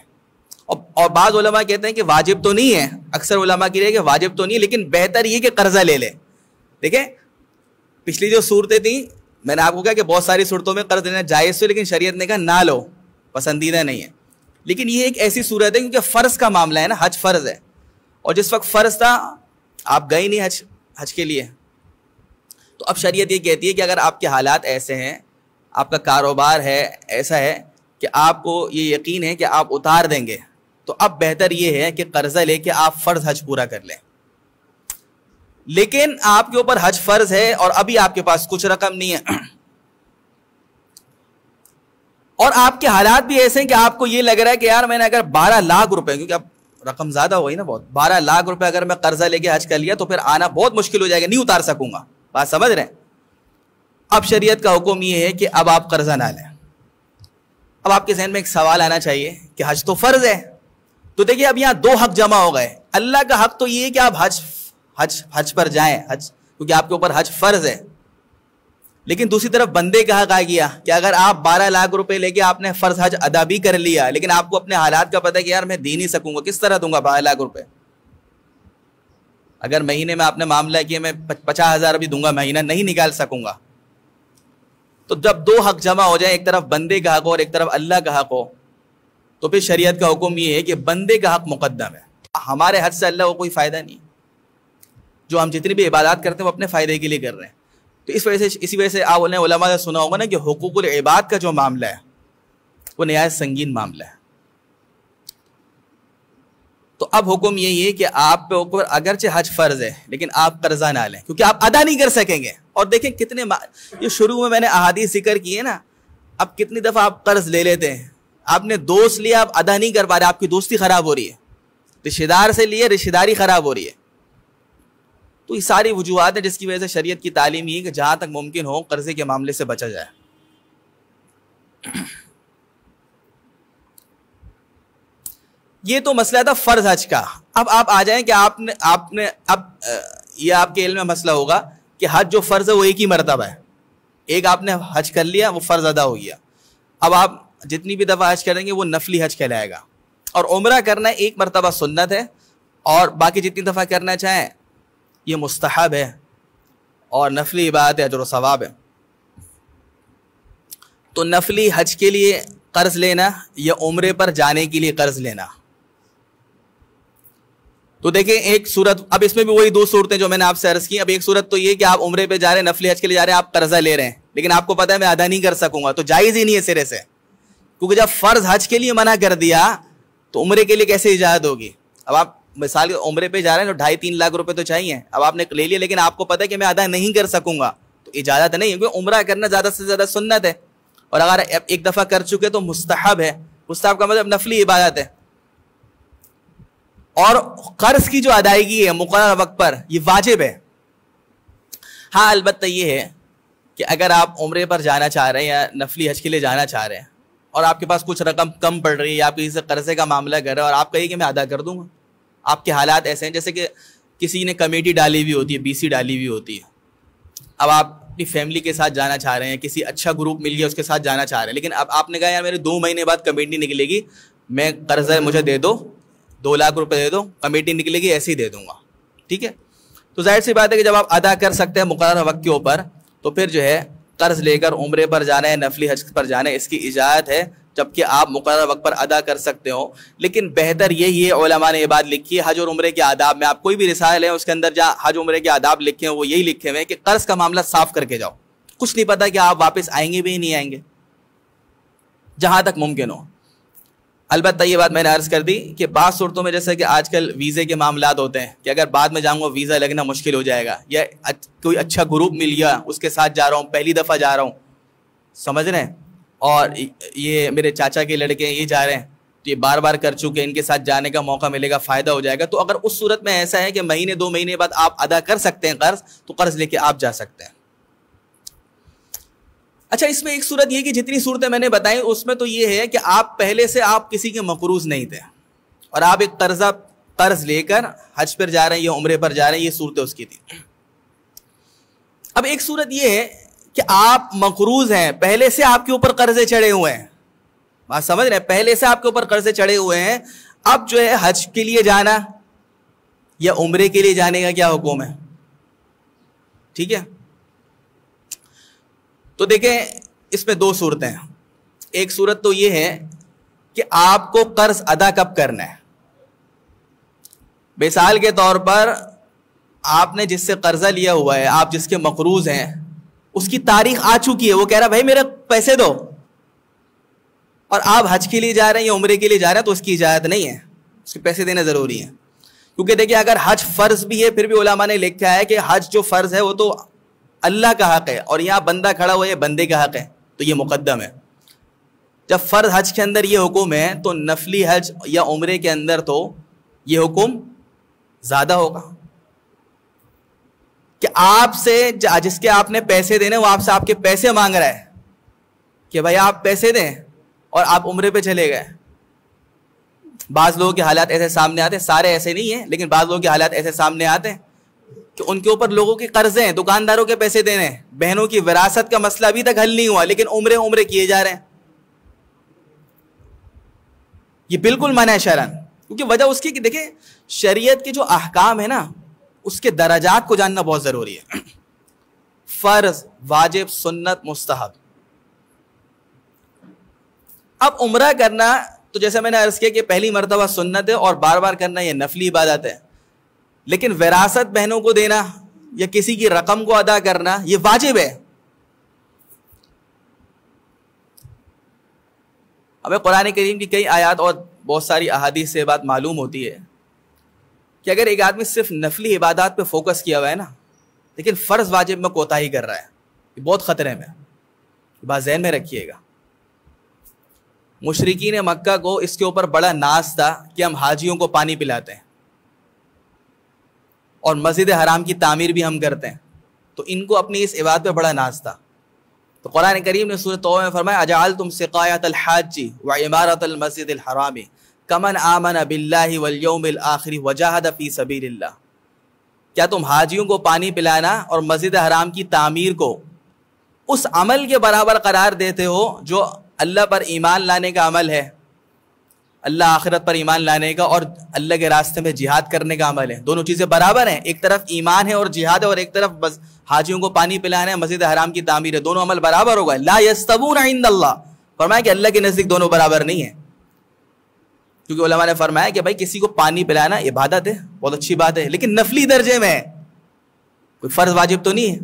اور بعض علماء کہتے ہیں کہ واجب تو نہیں ہے. اکثر علماء کی رہے کہ واجب تو نہیں، لیکن بہتر یہ کہ قرضہ لے لے. دیکھیں پچھلی جو صورتیں تھیں میں نے آپ کو کہا کہ بہت ساری صورتوں میں قرض لینا جائز ہے، لیکن شریعت نے کہا نہ لو، پسندیدہ نہیں ہے. لیکن یہ ایک ایسی صورت ہے کیونکہ فرض کا معاملہ ہے نا, حج فرض ہے, اور جس وقت فرض تھا آپ گئے نہیں حج کے لیے, تو اب شریعت یہ کہتی ہے کہ اگر آپ کے حالات ایسے ہیں, آپ کا کاروبار ہے ایسا ہے کہ آپ کو یہ یقین ہے کہ آپ اتار دیں گے, تو اب بہتر یہ ہے کہ قرضہ لے کے آپ فرض حج پورا کر لیں. لیکن آپ کے اوپر حج فرض ہے اور ابھی آپ کے پاس کچھ رقم نہیں ہے, اور آپ کے حالات بھی ایسے ہیں کہ آپ کو یہ لگ رہا ہے کہ یار میں نے اگر 12 لاکھ روپے, کیونکہ اب رقم زیادہ ہوئی نا بہت, 12 لاکھ روپے اگر میں قرضہ لے کے حج کر لیا تو پھر آنا بہت مشکل ہو جائے گا, نہیں اتار سکوں گا. بات سمجھ رہے ہیں؟ اب شریعت کا حکم یہ ہے کہ اب آپ قرضہ نہ لیں. اب آپ کے ذہن میں ایک سوال آنا چاہیے کہ حج تو فرض ہے, تو دیکھیے اب یہاں 2 حق جمع ہو گئے. اللہ کا حق تو یہ ہے کہ آپ حج پر جائیں, کیونکہ آپ کے اوپر حج فرض ہے. لیکن دوسری طرف بندے کا حق آ گیا کہ اگر آپ 12 لاکھ روپے لے کے آپ نے فرض حج ادا بھی کر لیا, لیکن آپ کو اپنے حالات کا پتہ ہے کہ یار میں دے نہیں سکوں گا, کس طرح دوں گا 12 لاکھ روپے؟ اگر مہینے میں آپ نے معاملہ کیا میں 50,000 بھی دوں گا مہینہ, نہیں نکال سکوں گا. تو جب 2 حق جمع ہو جائیں, ایک طرف بندے کا حق ہو اور ایک طرف اللہ کا حق ہو, تو پھر شریعت کا حکم یہ ہے کہ بندے کا حق مقدم ہے. ہمارے حج سے اللہ کو کوئی فائدہ نہیں, جو ہم جتنی بھی عبادات کرتے ہیں وہ اپنے فائدے کے لیے کر رہے ہیں. تو اسی وجہ سے آپ علماء نے سنا ہوگا نا کہ حقوق العباد کا جو معاملہ ہے وہ نہایت سنگین معاملہ ہے. تو اب حکم یہی ہے کہ آپ پہ اوپر اگرچہ حج فرض ہے لیکن آپ قرضہ نہ لیں, کیونکہ آپ ادا نہیں کر سکیں گے. اور دیکھیں کتنے یہ شروع میں نے احادیث ذکر کی ہے نا, اب کتنی دفعہ آپ قرض لے لیتے ہیں, آپ نے دوست لیا, آپ ادا نہیں کر پا رہے, آپ کی دوستی خراب ہو رہی ہے. رشتہ دار سے لیے, رشتہ داری خراب ہو رہی ہے. تو یہ ساری وجوہات ہیں جس کی وجہ سے شریعت کی تعلیم یہ کہ جہاں تک ممکن ہو قرضے کے معاملے سے بچا جائے. یہ تو مسئلہ تھا فرض حج کا. اب آپ آ جائیں کہ آپ نے اب یہ آپ کے علم میں مسئلہ ہوگا کہ حج جو فرض ہے وہ ایک ہی مرتبہ ہے, ایک آپ نے حج کر لیا وہ فرض ادا ہو گیا. اب آپ جتنی بھی دفعہ حج کریں گے وہ نفلی حج کہلائے گا, اور عمرہ کرنا ایک مرتبہ سنت ہے, اور باقی جتنی دفعہ کرنا چاہیں یہ مستحب ہے, اور نفلی عبادت اجر و ثواب ہے. تو نفلی حج کے لیے قرض لینا یا عمرے پر جانے کے لیے قرض لینا, تو دیکھیں ایک صورت, اب اس میں بھی وہی 2 صورتیں جو میں نے آپ سے عرض کی. اب ایک صورت تو یہ کہ آپ عمرے پہ جا رہے ہیں, نفلی حج کے لیے جا رہے ہیں, آپ قرضہ لے رہے ہیں, لیکن آپ کو پتہ ہے میں ادا نہیں کر سکوں گا, تو جائز ہی نہیں ہے سرے سے, کیونکہ جب فرض حج کے لیے منع کر دیا تو عمرے کے لیے کیسے اجازت ہوگی؟ اب آپ مثال کے عمرے پہ جا رہے ہیں تو 2.5-3 لاکھ روپے تو چاہیے, اب آپ نے لے لیا لیکن آپ کو پتہ ہے کہ میں ادا نہیں کر سکوں گا, تو اجازت نہیں ہے, کیونکہ عمرہ کرنا زیادہ سے زیادہ سنت ہے, اور اگر ایک دفعہ کر چکے تو مستحب ہے. مستحب کا مطلب نفلی عبادت ہے. اور قرض کی جو ادائیگی ہے مقررہ وقت پر یہ واجب ہے. ہاں البتہ یہ ہے کہ اگر آپ عمرے پر جانا چاہ رہے ہیں یا نفلی حج کے لیے جانا چاہ رہے ہیں اور آپ کے پاس کچھ رقم کم پڑ رہی ہے یا آپ کسی سے قرضے کا معاملہ کر رہے ہیں اور آپ کہیں کہ میں ادا کر دوں گا, آپ کے حالات ایسے ہیں جیسے کہ کسی نے کمیٹی ڈالی ہوئی ہوتی ہے, BC ڈالی ہوئی ہوتی ہے, اب آپ اپنی فیملی کے ساتھ جانا چاہ رہے ہیں, کسی اچھا گروپ مل گیا اس کے ساتھ جانا چاہ رہے ہیں, لیکن اب آپ نے کہا یار میرے 2 مہینے بعد کمیٹی نکلے گی, میں قرضہ مجھے دے دو, 2 لاکھ روپے دے دو, کمیٹی نکلے گی ایسے ہی دے دوں گا, ٹھیک ہے. تو ظاہر سی بات ہے کہ جب آپ ادا کر سکتے ہیں مقررہ وقت کے اوپر تو پھر جو ہے قرض لے کر عمرے پر جانا ہے, نفلی حج پر جانا ہے, اس کی اجازت ہے, جبکہ آپ مقررہ وقت پر ادا کر سکتے ہو. لیکن بہتر یہی ہے, علماء نے یہ بات لکھی ہے حج اور عمرے کے آداب میں, آپ کوئی بھی رسائل ہے اس کے اندر جہاں حج عمرے کے آداب لکھے ہیں وہ یہی لکھے ہوئے ہیں کہ قرض کا معاملہ صاف کر کے جاؤ, کچھ نہیں پتا کہ آپ واپس آئیں گے بھی نہیں آئیں گے, جہاں تک ممکن ہو. البتہ یہ بات میں نے عرض کر دی کہ بعض صورتوں میں جیسے کہ آج کل ویزے کے معاملات ہوتے ہیں کہ اگر بعد میں جاؤں گا ویزا لگنا مشکل ہو جائے گا, یا کوئی اچھا گروپ مل گیا اس کے ساتھ جا رہا ہوں, پہلی دفعہ جا رہا ہوں, سمجھ رہے ہیں, اور یہ میرے چاچا کے لڑکے یہ جا رہے ہیں تو یہ بار بار کر چکے, ان کے ساتھ جانے کا موقع ملے گا, فائدہ ہو جائے گا. تو اگر اس صورت میں ایسا ہے کہ مہینے 2 مہینے بعد آپ ادا کر سکتے ہیں قرض, تو قرض لے کے آپ جا سکتے ہیں. اچھا اس میں ایک صورت یہ کہ جتنی صورتیں میں نے بتائیں اس میں تو یہ ہے کہ آپ پہلے سے آپ کسی کے مقروض نہیں تھے اور آپ ایک قرض لے کر حج پر جا رہے ہیں یا عمرے پر جا رہے ہیں, یہ صورتیں اس کی تھی. اب ایک صورت یہ ہے کہ آپ مقروض ہیں, پہلے سے آپ کے اوپر قرضے چڑھے ہوئے ہیں, بات سمجھ رہے ہیں, پہلے سے آپ کے اوپر قرضے چڑھے ہوئے ہیں, اب جو ہے حج کے لیے جانا یا عمرے کے لیے جانے کا کیا حکم ہے, ٹھیک ہے. تو دیکھیں اس میں 2 صورتیں ہیں. ایک صورت تو یہ ہے کہ آپ کو قرض ادا کب کرنا ہے. مثال کے طور پر آپ نے جس سے قرضہ لیا ہوا ہے, آپ جس کے مقروض ہیں, اس کی تاریخ آ چکی ہے, وہ کہہ رہا بھائی میرے پیسے دو, اور آپ حج کے لیے جا رہے ہیں یا عمرے کے لیے جا رہے ہیں تو اس کی اجازت نہیں ہے, اس کے پیسے دینا ضروری ہے. کیونکہ دیکھیں اگر حج فرض بھی ہے پھر بھی علماء نے لکھا ہے کہ حج جو فرض ہے وہ تو اللہ کا حق ہے, اور یہاں بندہ کھڑا ہوا ہے بندے کا حق ہے, تو یہ مقدم ہے. جب فرض حج کے اندر یہ حکم ہے تو نفلی حج یا عمرے کے اندر تو یہ حکم زیادہ ہوگا کہ آپ سے جس کے آپ نے پیسے دینے وہ آپ سے آپ کے پیسے مانگ رہا ہے کہ بھائی آپ پیسے دیں, اور آپ عمرے پہ چلے گئے. بعض لوگوں کے حالات ایسے سامنے آتے ہیں, سارے ایسے نہیں ہیں لیکن بعض لوگوں کے حالات ایسے سامنے آتے ہیں کہ ان کے اوپر لوگوں کے قرضے ہیں, دکانداروں کے پیسے دینے ہیں, بہنوں کی وراثت کا مسئلہ ابھی تک حل نہیں ہوا لیکن عمرے کیے جا رہے ہیں. یہ بالکل منع ہے شرعاً, کیونکہ وجہ اس کی کہ دیکھیں شریعت کے جو احکام ہے نا اس کے درجات کو جاننا بہت ضروری ہے. فرض, واجب, سنت, مستحب. اب عمرہ کرنا تو جیسے میں نے عرض کیا کہ پہلی مرتبہ سنت ہے اور بار بار کرنا یہ نفلی عبادت ہے, لیکن وراثت بہنوں کو دینا یا کسی کی رقم کو ادا کرنا یہ واجب ہے. ہمیں قرآن کریم کی کئی آیات اور بہت ساری احادیث سے بات معلوم ہوتی ہے کہ اگر ایک آدمی صرف نفلی عبادات پہ فوکس کیا ہوا ہے نا لیکن فرض واجب میں کوتاہی کر رہا ہے, یہ بہت خطرے میں, یہ بات ذہن میں رکھیے گا. مشرکین مکہ کو اس کے اوپر بڑا ناز تھا کہ ہم حاجیوں کو پانی پلاتے ہیں اور مسجد حرام کی تعمیر بھی ہم کرتے ہیں, تو ان کو اپنی اس عبادت پہ بڑا ناز تھا. تو قرآن کریم نے سورۃ توبہ میں فرمایا اجعلتم سقایۃ الحاج وعمارۃ المسجد الحرام کمن آمن باللہ والیوم الآخر وجاہد فی سبیل اللہ. کیا تم حاجیوں کو پانی پلانا اور مسجد حرام کی تعمیر کو اس عمل کے برابر قرار دیتے ہو جو اللہ پر ایمان لانے کا عمل ہے, اللہ آخرت پر ایمان لانے کا اور اللہ کے راستے میں جہاد کرنے کا عمل ہے؟ دونوں چیزیں برابر ہیں, ایک طرف ایمان ہے اور جہاد ہے اور ایک طرف بس حاجیوں کو پانی پلانا ہے, مسجد حرام کی تعمیر ہے, دونوں عمل برابر ہوگا. لا یستوون عند اللہ, فرمایا کہ اللہ کے نزدیک دونوں برابر نہیں ہیں. کیونکہ علماء نے فرمایا کہ بھائی کسی کو پانی پلانا عبادت ہے, بہت اچھی بات ہے, لیکن نفلی درجے میں ہے, کوئی فرض واجب تو نہیں ہے.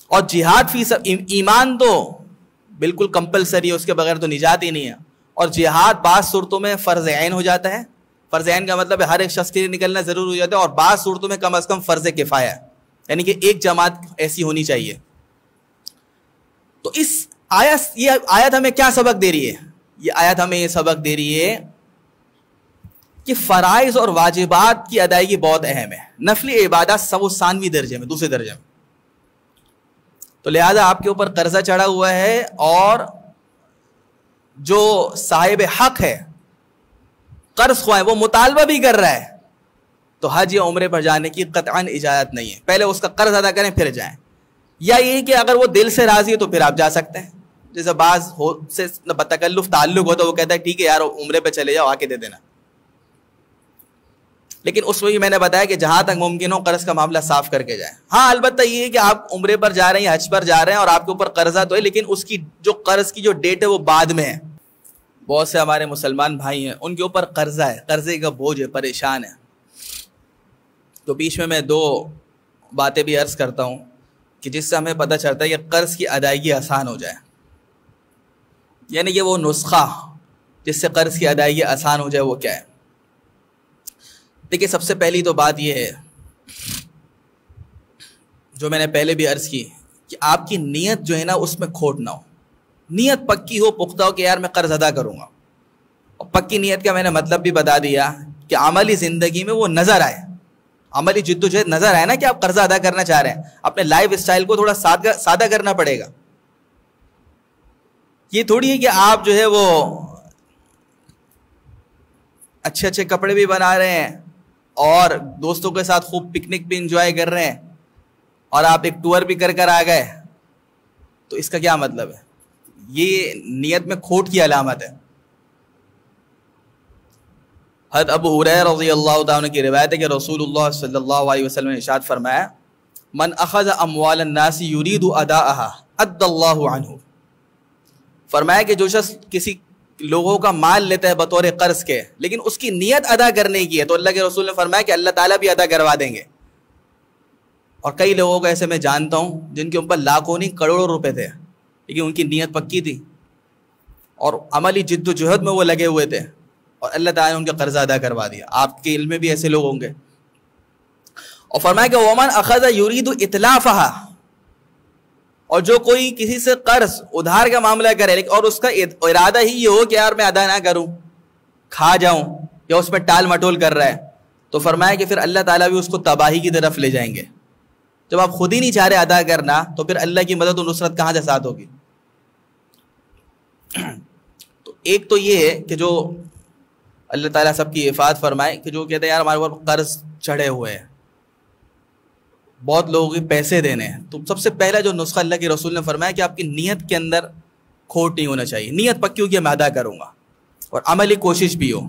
اور جہاد فی ایمان تو بالکل کمپلسری ہے, اس کے بغیر تو نجات ہی نہیں ہے. اور جہاد بعض صورتوں میں فرض عین ہو جاتا ہے, فرض عین کا مطلب ہے ہر ایک شخص کے لیے نکلنا ضرور ہو جاتا ہے, اور بعض صورتوں میں کم از کم فرض کفایہ ہے, یعنی کہ ایک جماعت ایسی ہونی چاہیے. تو اس یہ آیت ہمیں کیا سبق دے رہی ہے؟ یہ آیت ہمیں یہ سبق دے رہی ہے کہ فرائض اور واجبات کی ادائیگی بہت اہم ہے, نفلی عبادات سب و ثانوی درجے میں, دوسرے درجے میں. تو لہذا آپ کے اوپر قرضہ چڑھا ہوا ہے اور جو صاحب حق ہے قرض خواہ وہ مطالبہ بھی کر رہا ہے, تو حج یا عمرے پر جانے کی قطعاً اجازت نہیں ہے. پہلے اس کا قرض ادا کریں پھر جائیں, یا یہ کہ اگر وہ دل سے راضی ہے تو پھر آپ جا سکتے ہیں. جیسے بعض سے بتکلف تعلق ہو تو وہ کہتا ہے ٹھیک ہے یار عمرے پہ چلے جاؤ, آ کے دے دینا. لیکن اس میں بھی میں نے بتایا کہ جہاں تک ممکن ہو قرض کا معاملہ صاف کر کے جائیں. ہاں البتہ یہ ہے کہ آپ عمرے پر جا رہے ہیں, حج پر جا رہے ہیں اور آپ کے اوپر قرضہ تو ہے, لیکن اس کی جو قرض کی جو ڈیٹ ہے وہ بعد میں ہے. بہت سے ہمارے مسلمان بھائی ہیں ان کے اوپر قرضہ ہے, قرضے کا بوجھ ہے, پریشان ہے. تو بیچ میں دو باتیں بھی عرض کرتا ہوں کہ جس سے ہمیں پتہ چلتا ہے کہ قرض کی ادائیگی آسان ہو جائے, یعنی کہ وہ نسخہ جس سے قرض کی ادائیگی آسان ہو جائے وہ کیا ہے. دیکھیے سب سے پہلی تو بات یہ ہے جو میں نے پہلے بھی عرض کی کہ آپ کی نیت جو ہے نا اس میں کھوٹ نہ ہو, نیت پکی ہو, پختہ ہو کہ یار میں قرض ادا کروں گا. اور پکی نیت کا میں نے مطلب بھی بتا دیا کہ عملی زندگی میں وہ نظر آئے, عملی جدوجہد نظر آئے نا کہ آپ قرضہ ادا کرنا چاہ رہے ہیں. اپنے لائف اسٹائل کو تھوڑا سادہ کرنا پڑے گا. یہ تھوڑی ہے کہ آپ جو ہے وہ اچھے اچھے کپڑے بھی بنا رہے ہیں اور دوستوں کے ساتھ خوب پکنک بھی انجوائے کر رہے ہیں اور آپ ایک ٹور بھی کر آ گئے, تو اس کا کیا مطلب ہے؟ یہ نیت میں کھوٹ کی علامت ہے. حضرت ابو ہریرہ رضی اللہ تعالیٰ عنہ کی روایت ہے کہ رسول اللہ صلی اللہ علیہ وسلم نے ارشاد فرمایا من اخذ اموال الناس یرید اداءها ادى اللہ عنہ. فرمایا کہ جو شخص کسی لوگوں کا مال لیتا ہے بطور قرض کے لیکن اس کی نیت ادا کرنے کی ہے تو اللہ کے رسول نے فرمایا کہ اللہ تعالیٰ بھی ادا کروا دیں گے. اور کئی لوگوں کو ایسے میں جانتا ہوں جن کے اوپر لاکھوں نہیں کروڑوں روپے تھے لیکن ان کی نیت پکی تھی اور عملی جد و جہد میں وہ لگے ہوئے تھے اور اللہ تعالیٰ نے ان کا قرضہ ادا کروا دیا. آپ کے علم میں بھی ایسے لوگ ہوں گے. اور فرمایا کہ ومن اخذ یرید اتلافها, اور جو کوئی کسی سے قرض ادھار کا معاملہ کرے اور اس کا ارادہ ہی یہ ہو کہ یار میں ادا نہ کروں, کھا جاؤں, یا اس میں ٹال مٹول کر رہا ہے, تو فرمایا کہ پھر اللہ تعالیٰ بھی اس کو تباہی کی طرف لے جائیں گے. جب آپ خود ہی نہیں چاہ رہے ادا کرنا تو پھر اللہ کی مدد و نصرت کہاں سے ساتھ ہوگی. تو ایک تو یہ ہے کہ جو اللہ تعالیٰ سب کی حفاظت فرمائے کہ جو کہتے ہیں یار ہمارے اوپر قرض چڑھے ہوئے ہیں, بہت لوگوں کے پیسے دینے ہیں, تو سب سے پہلا جو نسخہ اللہ کے رسول نے فرمایا کہ آپ کی نیت کے اندر کھوٹ نہیں ہونا چاہیے. نیت پکی ہو کہ میں ادا کروں گا اور عملی کوشش بھی ہو.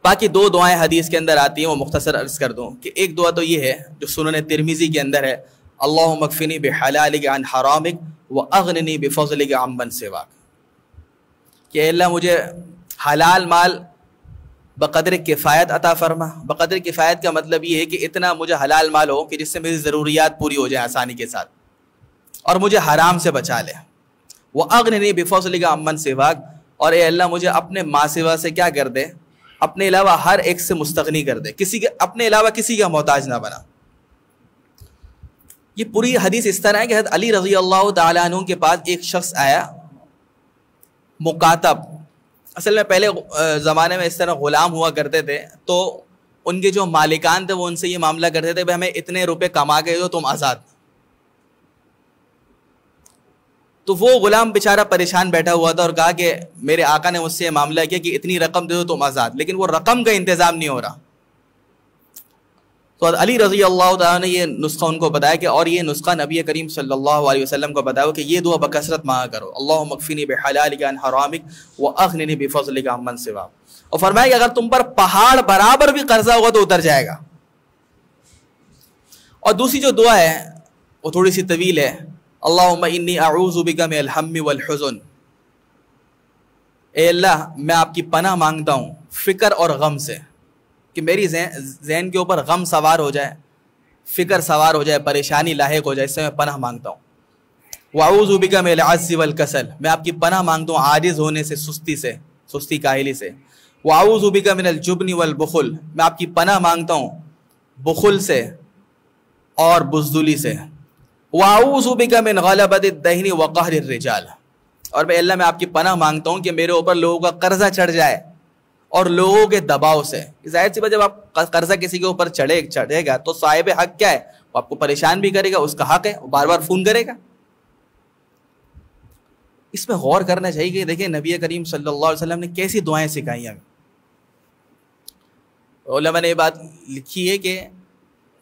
باقی دو دعائیں حدیث کے اندر آتی ہیں وہ مختصر عرض کر دوں کہ ایک دعا تو یہ ہے جو سنن ترمذی کے اندر ہے, اللہم اکفنی بحلالک عن حرامک واغننی بفضلک عمن سواک, کہ اللہ مجھے حلال مال بقدر کفایت عطا فرما. بقدر کفایت کا مطلب یہ ہے کہ اتنا مجھے حلال مال ہو کہ جس سے میری ضروریات پوری ہو جائیں آسانی کے ساتھ, اور مجھے حرام سے بچا لے. وَأَغْنِنِي بِفَضْلِكَ عَمَّنْ سِوَاكَ, اور اے اللہ مجھے اپنے ماں سوا سے کیا کر دے, اپنے علاوہ ہر ایک سے مستغنی کر دے, کسی کے اپنے علاوہ کسی کا محتاج نہ بنا. یہ پوری حدیث اس طرح ہے کہ حضرت علی رضی اللہ تعالیٰ عنہ کے پاس ایک شخص آیا مکاتب. اصل میں پہلے زمانے میں اس طرح غلام ہوا کرتے تھے تو ان کے جو مالکان تھے وہ ان سے یہ معاملہ کرتے تھے بھائی ہمیں اتنے روپے کما کے دو تم آزاد. تو وہ غلام بیچارہ پریشان بیٹھا ہوا تھا اور کہا کہ میرے آقا نے مجھ سے یہ معاملہ کیا کہ اتنی رقم دے دو تم آزاد, لیکن وہ رقم کا انتظام نہیں ہو رہا. تو علی رضی اللہ تعالیٰ نے یہ نسخہ ان کو بتایا کہ اور یہ نسخہ نبی کریم صلی اللہ علیہ وسلم کو بتایا کہ یہ دعا بکثرت مانگا کرو, اللہم اکفنی بحلالک عن حرامک واغننی بفضلک عمن سواک. اور فرمایا کہ اگر تم پر پہاڑ برابر بھی قرضہ ہوگا تو اتر جائے گا. اور دوسری جو دعا ہے وہ تھوڑی سی طویل ہے, اللہم انی اعوذ بک من الہم والحزن, اے اللہ میں آپ کی پناہ مانگتا ہوں فکر اور غم سے, کہ میری ذہن کے اوپر غم سوار ہو جائے, فکر سوار ہو جائے, پریشانی لاحق ہو جائے, اس سے میں پناہ مانگتا ہوں. وَأَعُوذُ بِكَ مِنَ الْعَجْزِ وَالْكَسَلِ, میں آپ کی پناہ مانگتا ہوں عاجز ہونے سے, سستی کاہلی سے. وَأَعُوذُ بِكَ مِنَ الْجُبْنِ وَالْبُخْلِ, میں آپ کی پناہ مانگتا ہوں بخل سے اور بزدلی سے. وَأَعُوذُ بِكَ مِنْ غَلَبَةِ الدَّيْنِ وَقَهْرِ الرِّجَالِ, اور میں اللہ میں آپ کی پناہ مانگتا ہوں کہ میرے اوپر لوگوں کا قرضہ چڑھ جائے اور لوگوں کے دباؤ سے. ظاہر سی بات جب آپ قرضہ کسی کے اوپر چڑھے گا تو صاحب حق کیا ہے, وہ آپ کو پریشان بھی کرے گا, اس کا حق ہے, وہ بار بار فون کرے گا. اس میں غور کرنا چاہیے کہ دیکھیں نبی کریم صلی اللہ علیہ وسلم نے کیسی دعائیں سکھائی ہیں. علماء نے یہ بات لکھی ہے کہ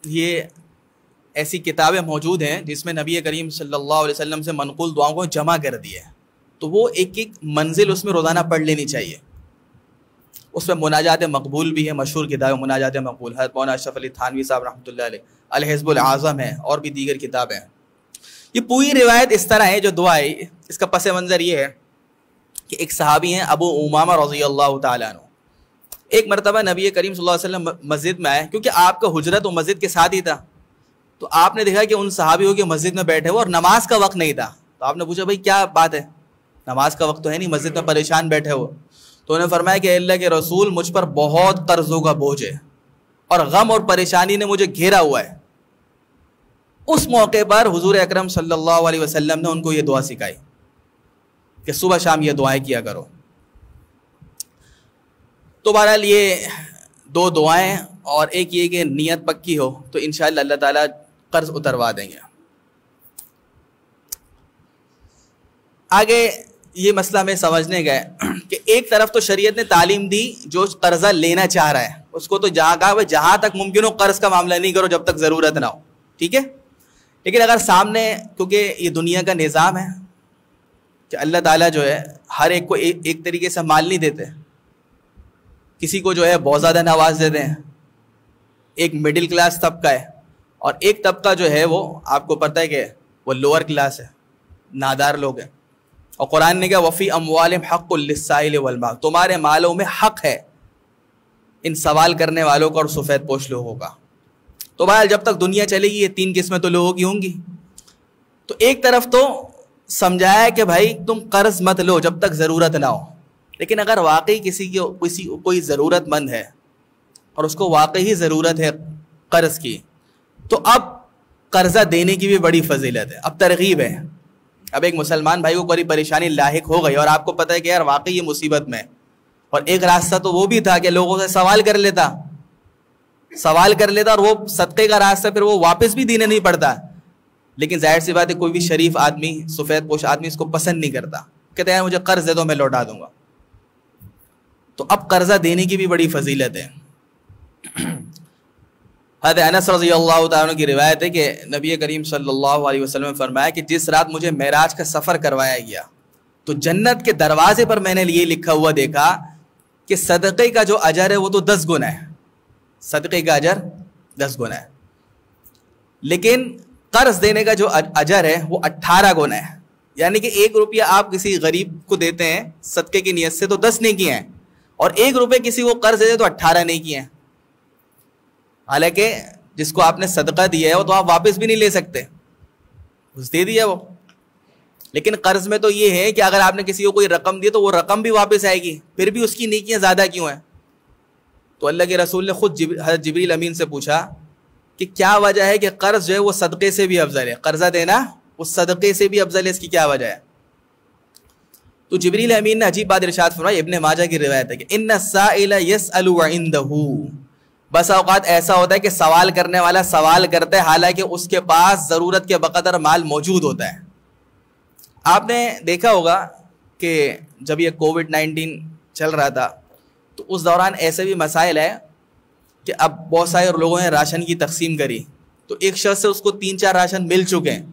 یہ ایسی کتابیں موجود ہیں جس میں نبی کریم صلی اللہ علیہ وسلم سے منقول دعاؤں کو جمع کر دیا ہے, تو وہ ایک ایک منزل اس میں روزانہ پڑھ لینی چاہیے. اس میں مناجات مقبول بھی ہے, مشہور کتاب مناجات مقبول, حضرت مولانا اشرف علی تھانوی صاحب رحمۃ اللہ علیہ, الحزب العظم ہے, اور بھی دیگر کتابیں ہیں. یہ پوری روایت اس طرح ہے جو دعا ہے, اس کا پس منظر یہ ہے کہ ایک صحابی ہیں ابو امامہ رضی اللہ تعالیٰ عنہ. ایک مرتبہ نبی کریم صلی اللہ علیہ وسلم مسجد میں آئے, کیونکہ آپ کا حجرت و مسجد کے ساتھ ہی تھا, تو آپ نے دیکھا کہ ان صحابیوں کے مسجد میں بیٹھے ہوئے اور نماز کا وقت نہیں تھا. تو آپ نے پوچھا بھائی کیا بات ہے, نماز کا وقت تو ہے نہیں, مسجد میں پریشان بیٹھے ہو. تو انہوں نے فرمایا کہ اللہ کے رسول مجھ پر بہت قرضوں کا بوجھ ہے اور غم اور پریشانی نے مجھے گھیرا ہوا ہے. اس موقع پر حضور اکرم صلی اللہ علیہ وسلم نے ان کو یہ دعا سکھائی کہ صبح شام یہ دعائیں کیا کرو. تو بہرحال یہ دو دعائیں, اور ایک یہ کہ نیت پکی ہو تو انشاءاللہ اللہ تعالیٰ قرض اتروا دیں گے. آگے یہ مسئلہ میں سمجھنے گئے کہ ایک طرف تو شریعت نے تعلیم دی جو قرضہ لینا چاہ رہا ہے اس کو تو جہاں کہا جہاں تک ممکن ہو قرض کا معاملہ نہیں کرو جب تک ضرورت نہ ہو, ٹھیک ہے. لیکن اگر سامنے, کیونکہ یہ دنیا کا نظام ہے کہ اللہ تعالیٰ جو ہے ہر ایک کو ایک طریقے سے مال نہیں دیتے, کسی کو جو ہے بہت زیادہ نواز دیتے ہیں, ایک مڈل کلاس طبقہ ہے, اور ایک طبقہ جو ہے وہ آپ کو پتہ ہے کہ وہ لوور کلاس ہے, نادار لوگ ہیں. اور قرآن نے کہا وفی اموالہم حق للسائل والمحروم، تمہارے مالوں میں حق ہے ان سوال کرنے والوں کا اور سفید پوش لوگوں کا. تو بہرحال جب تک دنیا چلے گی یہ تین قسمیں تو لوگوں کی ہوں گی. تو ایک طرف تو سمجھایا کہ بھائی تم قرض مت لو جب تک ضرورت نہ ہو، لیکن اگر واقعی کوئی ضرورت مند ہے اور اس کو واقعی ضرورت ہے قرض کی، تو اب قرضہ دینے کی بھی بڑی فضیلت ہے. اب ترغیب ہے. اب ایک مسلمان بھائی کو کوئی پریشانی لاحق ہو گئی اور آپ کو پتہ ہے کہ یار واقعی یہ مصیبت میں، اور ایک راستہ تو وہ بھی تھا کہ لوگوں سے سوال کر لیتا اور وہ صدقے کا راستہ پھر وہ واپس بھی دینے نہیں پڑتا. لیکن ظاہر سی بات ہے کوئی بھی شریف آدمی، سفید پوش آدمی اس کو پسند نہیں کرتا، کہتے ہیں مجھے قرض دے دو میں لوٹا دوں گا. تو اب قرضہ دینے کی بھی بڑی فضیلت ہے. حضرت انس رضی اللہ تعالیٰ عنہ کی روایت ہے کہ نبی کریم صلی اللہ علیہ وسلم نے فرمایا کہ جس رات مجھے معراج کا سفر کروایا گیا تو جنت کے دروازے پر میں نے یہ لکھا ہوا دیکھا کہ صدقے کا جو اجر ہے وہ تو 10 گنا ہے، صدقے کا اجر 10 گنا ہے، لیکن قرض دینے کا جو اجر ہے وہ 18 گنا ہے. یعنی کہ 1 روپیہ آپ کسی غریب کو دیتے ہیں صدقے کی نیت سے تو 10 نیکی ہیں، اور 1 روپے کسی کو قرض دے تو 18 نیکی ہیں. حالانکہ جس کو آپ نے صدقہ دیا ہے وہ تو آپ واپس بھی نہیں لے سکتے، اس دے دیا وہ. لیکن قرض میں تو یہ ہے کہ اگر آپ نے کسی کو کوئی رقم دی تو وہ رقم بھی واپس آئے گی، پھر بھی اس کی نیکیاں زیادہ کیوں ہیں؟ تو اللہ کے رسول نے خود حضرت جبریل امین سے پوچھا کہ کیا وجہ ہے کہ قرض جو ہے وہ صدقے سے بھی افضل ہے، قرضہ دینا وہ صدقے سے بھی افضل ہے، اس کی کیا وجہ ہے؟ تو جبریل امین نے عجیب بات ارشاد فرمائی. ابن ماجہ کی روایت ہے کہ ان السائل یسأل وعنده، بس اوقات ایسا ہوتا ہے کہ سوال کرنے والا سوال کرتا ہے حالانکہ اس کے پاس ضرورت کے بقدر مال موجود ہوتا ہے. آپ نے دیکھا ہوگا کہ جب یہ کووڈ-19 چل رہا تھا تو اس دوران ایسے بھی مسائل ہے کہ اب بہت سارے لوگوں نے راشن کی تقسیم کری تو ایک شخص سے اس کو 3-4 راشن مل چکے ہیں،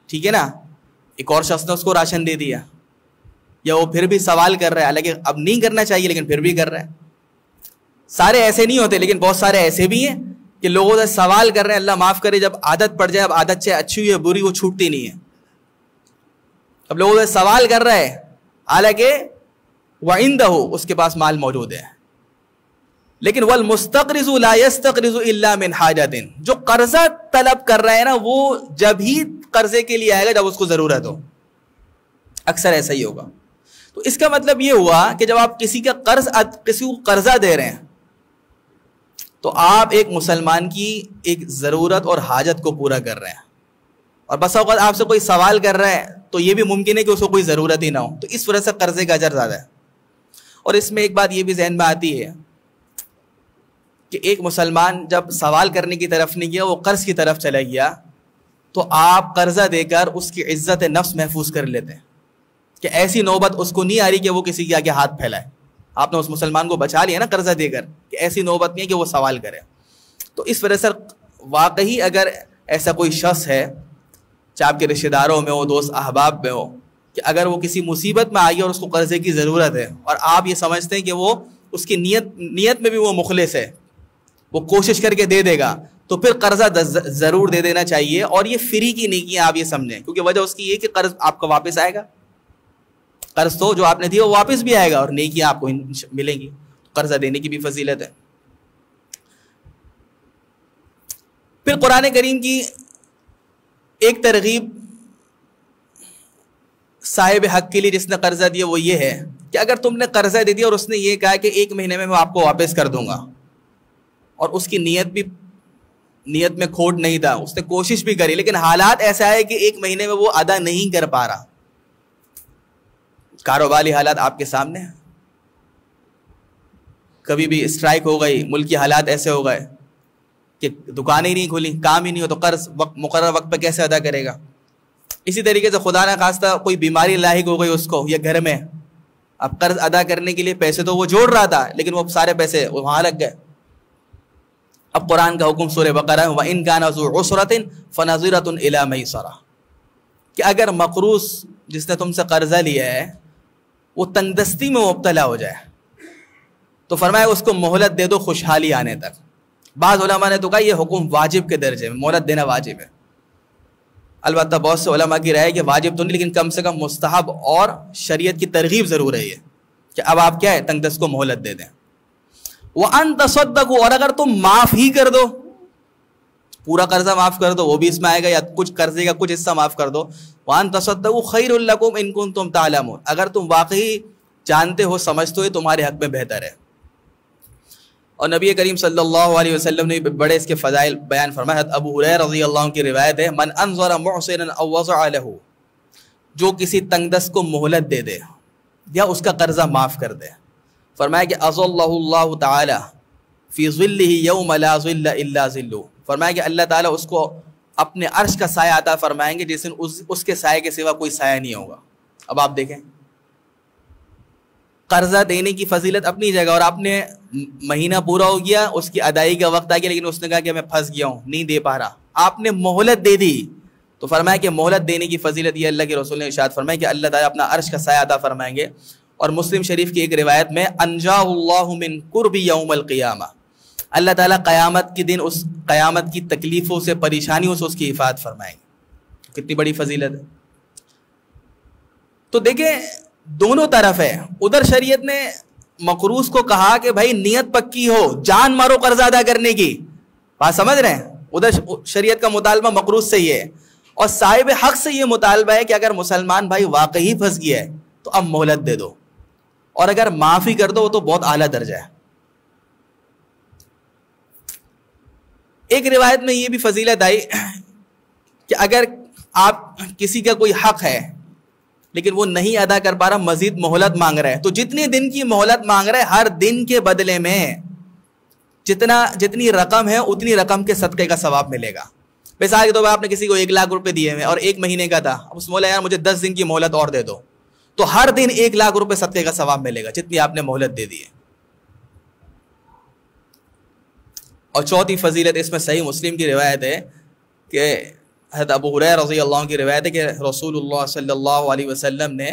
ٹھیک ہے نا، ایک اور شخص نے اس کو راشن دے دیا، یا وہ پھر بھی سوال کر رہا ہے، حالانکہ اب نہیں کرنا چاہیے لیکن پھر بھی کر رہا ہے. سارے ایسے نہیں ہوتے لیکن بہت سارے ایسے بھی ہیں کہ لوگوں سے سوال کر رہے ہیں. اللہ معاف کرے، جب عادت پڑ جائے، اب عادت چاہے اچھی ہوئی ہے بری وہ چھوٹتی نہیں ہے. اب لوگوں سے سوال کر رہا ہے حالانکہ وعنده اس کے پاس مال موجود ہے. لیکن والمستقرض لا يستقرض الا من حاجت، جو قرضہ طلب کر رہا ہے نا وہ جب ہی قرضے کے لیے آئے گا جب اس کو ضرورت ہو. اکثر ایسا ہی ہوگا. تو اس کا مطلب یہ ہوا کہ جب آپ کسی کو قرضہ دے رہے ہیں تو آپ ایک مسلمان کی ایک ضرورت اور حاجت کو پورا کر رہے ہیں. اور بس اوقات آپ سے کوئی سوال کر رہا ہے تو یہ بھی ممکن ہے کہ اس کو کوئی ضرورت ہی نہ ہو، تو اس وجہ سے قرضے کا اجر زیادہ ہے. اور اس میں ایک بات یہ بھی ذہن میں آتی ہے کہ ایک مسلمان جب سوال کرنے کی طرف نہیں گیا، وہ قرض کی طرف چلا گیا، تو آپ قرضہ دے کر اس کی عزت نفس محفوظ کر لیتے ہیں کہ ایسی نوبت اس کو نہیں آ رہی کہ وہ کسی کے آگے ہاتھ پھیلائے. آپ نے اس مسلمان کو بچا لیا نا قرضہ دے کر، کہ ایسی نوبت نہیں ہے کہ وہ سوال کرے. تو اس وجہ سے واقعی اگر ایسا کوئی شخص ہے، چاہے آپ کے رشتہ داروں میں ہو، دوست احباب میں ہو، کہ اگر وہ کسی مصیبت میں آئی اور اس کو قرضے کی ضرورت ہے اور آپ یہ سمجھتے ہیں کہ وہ اس کی نیت میں بھی وہ مخلص ہے، وہ کوشش کر کے دے دے گا، تو پھر قرضہ ضرور دے دینا چاہیے. اور یہ فری کی نیکی آپ یہ سمجھیں، کیونکہ وجہ اس کی یہ کہ قرض آپ کو واپس آئے گا. قرض تو جو آپ نے دیا وہ واپس بھی آئے گا اور نیکیاں آپ کو ملیں گی. قرضہ دینے کی بھی فضیلت ہے. پھر قرآن کریم کی ایک ترغیب صاحب حق کے لیے جس نے قرضہ دیا وہ یہ ہے کہ اگر تم نے قرضہ دے دیا اور اس نے یہ کہا کہ 1 مہینے میں آپ کو واپس کر دوں گا، اور اس کی نیت میں کھوٹ نہیں تھا، اس نے کوشش بھی کری، لیکن حالات ایسا ہے کہ 1 مہینے میں وہ ادا نہیں کر پا رہا. کاروباری حالات آپ کے سامنے ہیں، کبھی بھی اسٹرائک ہو گئی، ملک کی حالات ایسے ہو گئے کہ دکانیں ہی نہیں کھلی، کام ہی نہیں ہو، تو قرض مقرر وقت پہ کیسے ادا کرے گا؟ اسی طریقے سے خدا نہ خواستہ کوئی بیماری لاحق ہو گئی اس کو یا گھر میں، اب قرض ادا کرنے کے لیے پیسے تو وہ جوڑ رہا تھا لیکن وہ سارے پیسے وہاں لگ گئے. اب قرآن کا حکم سورہ بقرہ ہے وَإِن كَانَ ذُو عُسْرَةٍ فَنَظِرَةٌ إِلَىٰ مَيْسَرَةٍ، کہ اگر مقروض جس نے تم سے قرضہ لیا ہے وہ تنگ دستی میں مبتلا ہو جائے تو فرمایا اس کو مہلت دے دو خوشحالی آنے تک. بعض علماء نے تو کہا یہ حکم واجب کے درجے میں، مہلت دینا واجب ہے. البتہ بہت سے علماء کی رائے کہ واجب تو نہیں، لیکن کم سے کم مستحب اور شریعت کی ترغیب ضرور ہے یہ کہ اب آپ کیا ہے تنگ دست کو مہلت دے دیں. وَأَن تَصَدَّقُوا، اور اگر تم معاف ہی کر دو، پورا قرضہ معاف کر دو، وہ بھی اس میں آئے گا، یا کچھ قرضے کا کچھ حصہ معاف کر دو. وَأَن تَصَدَّقُوا خَيْرٌ لَكُمْ إِن كُنتُمْ تَعْلَمُونَ، اگر تم واقعی جانتے ہو سمجھتے ہو تمہارے حق میں بہتر ہے. اور نبی کریم صلی اللہ علیہ وسلم نے بڑے اس کے فضائل بیان فرمائے. حضرت ابو ہریرہ رضی اللہ عنہ کی روایت ہے، من انظر محسنا او وضع له، جو کسی تنگ دست کو مہلت دے دے یا اس کا قرضہ معاف کر دے، فرمایا کہ اظلہ اللہ تعالی فی ظلہ یوم لا ظل الا ظلہ، فرمایا کہ اللہ تعالیٰ اس کو اپنے عرش کا سایہ عطا فرمائیں گے جس دن اس کے سائے کے سوا کوئی سایہ نہیں ہوگا. اب آپ دیکھیں قرضہ دینے کی فضیلت اپنی جگہ، اور آپ نے مہینہ پورا ہو گیا، اس کی ادائیگی کا وقت آ گیا، لیکن اس نے کہا کہ میں پھنس گیا ہوں نہیں دے پا رہا، آپ نے مہلت دے دی. تو فرمایا کہ مہلت دینے کی فضیلت یہ اللہ کے رسول نے ارشاد فرمایا کہ اللہ تعالیٰ اپنا عرش کا سایہ عطا فرمائیں گے. اور مسلم شریف کی ایک روایت میں انجاہ اللہ من قرب یوم القیامہ، اللہ تعالیٰ قیامت کے دن اس قیامت کی تکلیفوں سے پریشانیوں سے اس کی حفاظت فرمائیں گے. کتنی بڑی فضیلت ہے. تو دیکھیں دونوں طرف ہے. ادھر شریعت نے مقروض کو کہا کہ بھائی نیت پکی ہو، جان مارو قرضہ ادا کرنے کی، بات سمجھ رہے ہیں؟ ادھر شریعت کا مطالبہ مقروض سے یہ ہے، اور صاحب حق سے یہ مطالبہ ہے کہ اگر مسلمان بھائی واقعی پھنس گیا ہے تو اب مہلت دے دو، اور اگر معافی کر دو وہ تو بہت اعلیٰ درجہ ہے. ایک روایت میں یہ بھی فضیلت آئی کہ اگر آپ کسی کا کوئی حق ہے لیکن وہ نہیں ادا کر پا رہا، مزید مہلت مانگ رہا ہے، تو جتنے دن کی مہلت مانگ رہا ہے ہر دن کے بدلے میں جتنی رقم ہے اتنی رقم کے صدقے کا ثواب ملے گا. مثال کے طور پر آپ نے کسی کو 1 لاکھ روپے دیے ہوئے اور 1 مہینے کا تھا، اب اس بولا یار مجھے 10 دن کی مہلت اور دے دو، تو ہر دن 1 لاکھ روپے صدقے کا ثواب ملے گا جتنی آپ نے مہلت دے دی ہے. اور چوتھی فضیلت اس میں صحیح مسلم کی روایت ہے کہ حضرت ابو ہریرہ رضی اللہ عنہ کی روایت ہے کہ رسول اللہ صلی اللہ علیہ وسلم نے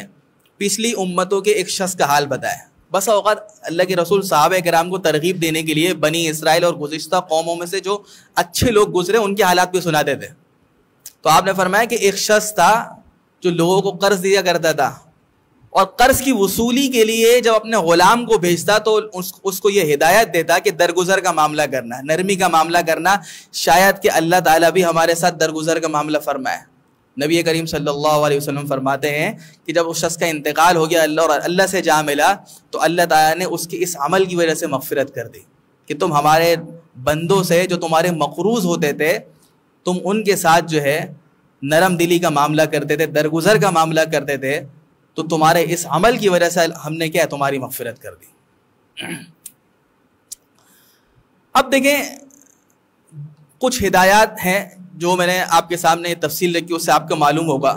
پچھلی امتوں کے ایک شخص کا حال بتایا. بس اوقات اللہ کے رسول صحابہ کرام کو ترغیب دینے کے لیے بنی اسرائیل اور گزشتہ قوموں میں سے جو اچھے لوگ گزرے ان کے حالات بھی سناتے تھے. تو آپ نے فرمایا کہ ایک شخص تھا جو لوگوں کو قرض دیا کرتا تھا، اور قرض کی وصولی کے لیے جب اپنے غلام کو بھیجتا تو اس کو یہ ہدایت دیتا کہ درگزر کا معاملہ کرنا، نرمی کا معاملہ کرنا، شاید کہ اللہ تعالیٰ بھی ہمارے ساتھ درگزر کا معاملہ فرمائے. نبی کریم صلی اللہ علیہ وسلم فرماتے ہیں کہ جب اس شخص کا انتقال ہو گیا اور اللہ سے جا ملا تو اللہ تعالیٰ نے اس کے اس عمل کی وجہ سے مغفرت کر دی کہ تم ہمارے بندوں سے جو تمہارے مقروض ہوتے تھے تم ان کے ساتھ جو ہے نرم دلی کا معاملہ کرتے تھے، درگزر کا معاملہ کرتے تھے، تو تمہارے اس عمل کی وجہ سے ہم نے کیا تمہاری مغفرت کر دی. اب دیکھیں کچھ ہدایات ہیں جو میں نے آپ کے سامنے تفصیل رکھی، اس سے آپ کو معلوم ہوگا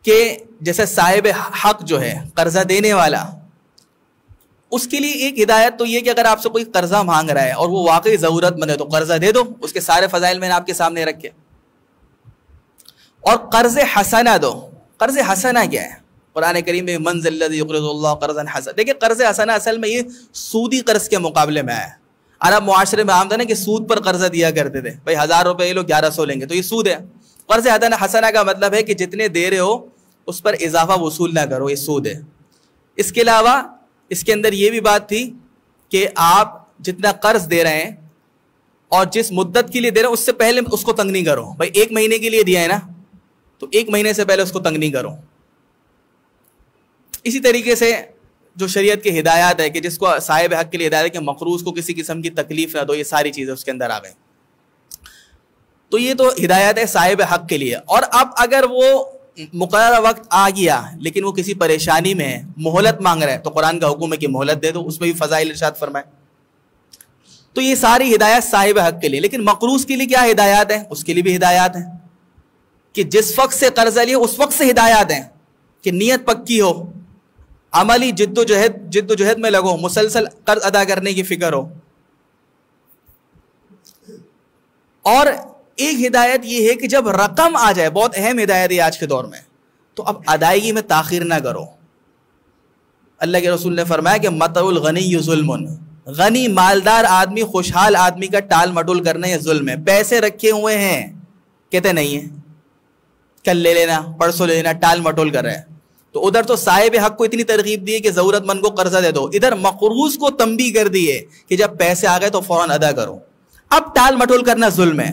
کہ جیسے صاحب حق جو ہے قرضہ دینے والا، اس کے لیے ایک ہدایت تو یہ کہ اگر آپ سے کوئی قرضہ مانگ رہا ہے اور وہ واقعی ضرورت مند ہے تو قرضہ دے دو، اس کے سارے فضائل میں نے آپ کے سامنے رکھے. اور قرض حسنہ دو. قرض حسنہ کیا ہے؟ قرآن کریم میں من ذا الذی یقرض اللہ قرضا حسنا. دیکھیں قرض حسنہ اصل میں یہ سودی قرض کے مقابلے میں آیا ہے. عرب معاشرے میں عام تھا نا کہ سود پر قرضہ دیا کرتے تھے، بھائی 1000 روپے یہ لوگ 1100 لیں گے تو یہ سود ہے. قرض حسنہ کا مطلب ہے کہ جتنے دے رہے ہو اس پر اضافہ وصول نہ کرو، یہ سود ہے. اس کے علاوہ اس کے اندر یہ بھی بات تھی کہ آپ جتنا قرض دے رہے ہیں اور جس مدت کے لیے دے رہے ہیں اس سے پہلے اس کو تنگ نہیں کرو. بھائی 1 مہینے کے لیے دیا ہے نا تو 1 مہینے سے پہلے اس کو تنگ نہیں کرو. اسی طریقے سے جو شریعت کی ہدایات ہے کہ جس کو صاحب حق کے لیے ہدایت ہے کہ مقروض کو کسی قسم کی تکلیف نہ دو، یہ ساری چیزیں اس کے اندر آ گئیں. تو یہ تو ہدایت ہے صاحب حق کے لیے. اور اب اگر وہ مقررہ وقت آ گیا لیکن وہ کسی پریشانی میں ہے، مہلت مانگ رہا ہے، تو قرآن کا حکم ہے کہ مہلت دے دو، اس میں بھی فضائل ارشاد فرمائے. تو یہ ساری ہدایت صاحب حق کے لیے. لیکن مقروض کے لیے کیا ہدایات ہیں؟ اس کے لیے بھی ہدایات ہیں کہ جس وقت سے قرضہ لیے اس وقت سے ہدایات ہیں کہ نیت پکی ہو، عملی جد و جہد میں لگو، مسلسل قرض ادا کرنے کی فکر ہو. اور ایک ہدایت یہ ہے کہ جب رقم آ جائے، بہت اہم ہدایت ہے آج کے دور میں، تو اب ادائیگی میں تاخیر نہ کرو. اللہ کے رسول نے فرمایا کہ مطع الغنی ظلم، غنی مالدار آدمی، خوشحال آدمی کا ٹال مٹول کرنا یہ ظلم ہے. پیسے رکھے ہوئے ہیں کہتے نہیں ہے، کل لے لینا، پرسوں لے لینا، ٹال مٹول کر رہے ہیں. تو ادھر تو صاحب حق کو اتنی ترغیب دی ہے کہ ضرورت مند کو قرضہ دے دو، ادھر مقروض کو تنبیہ کر دی ہے کہ جب پیسے آ گئے تو فوراً ادا کرو. اب ٹال مٹول کرنا ظلم ہے.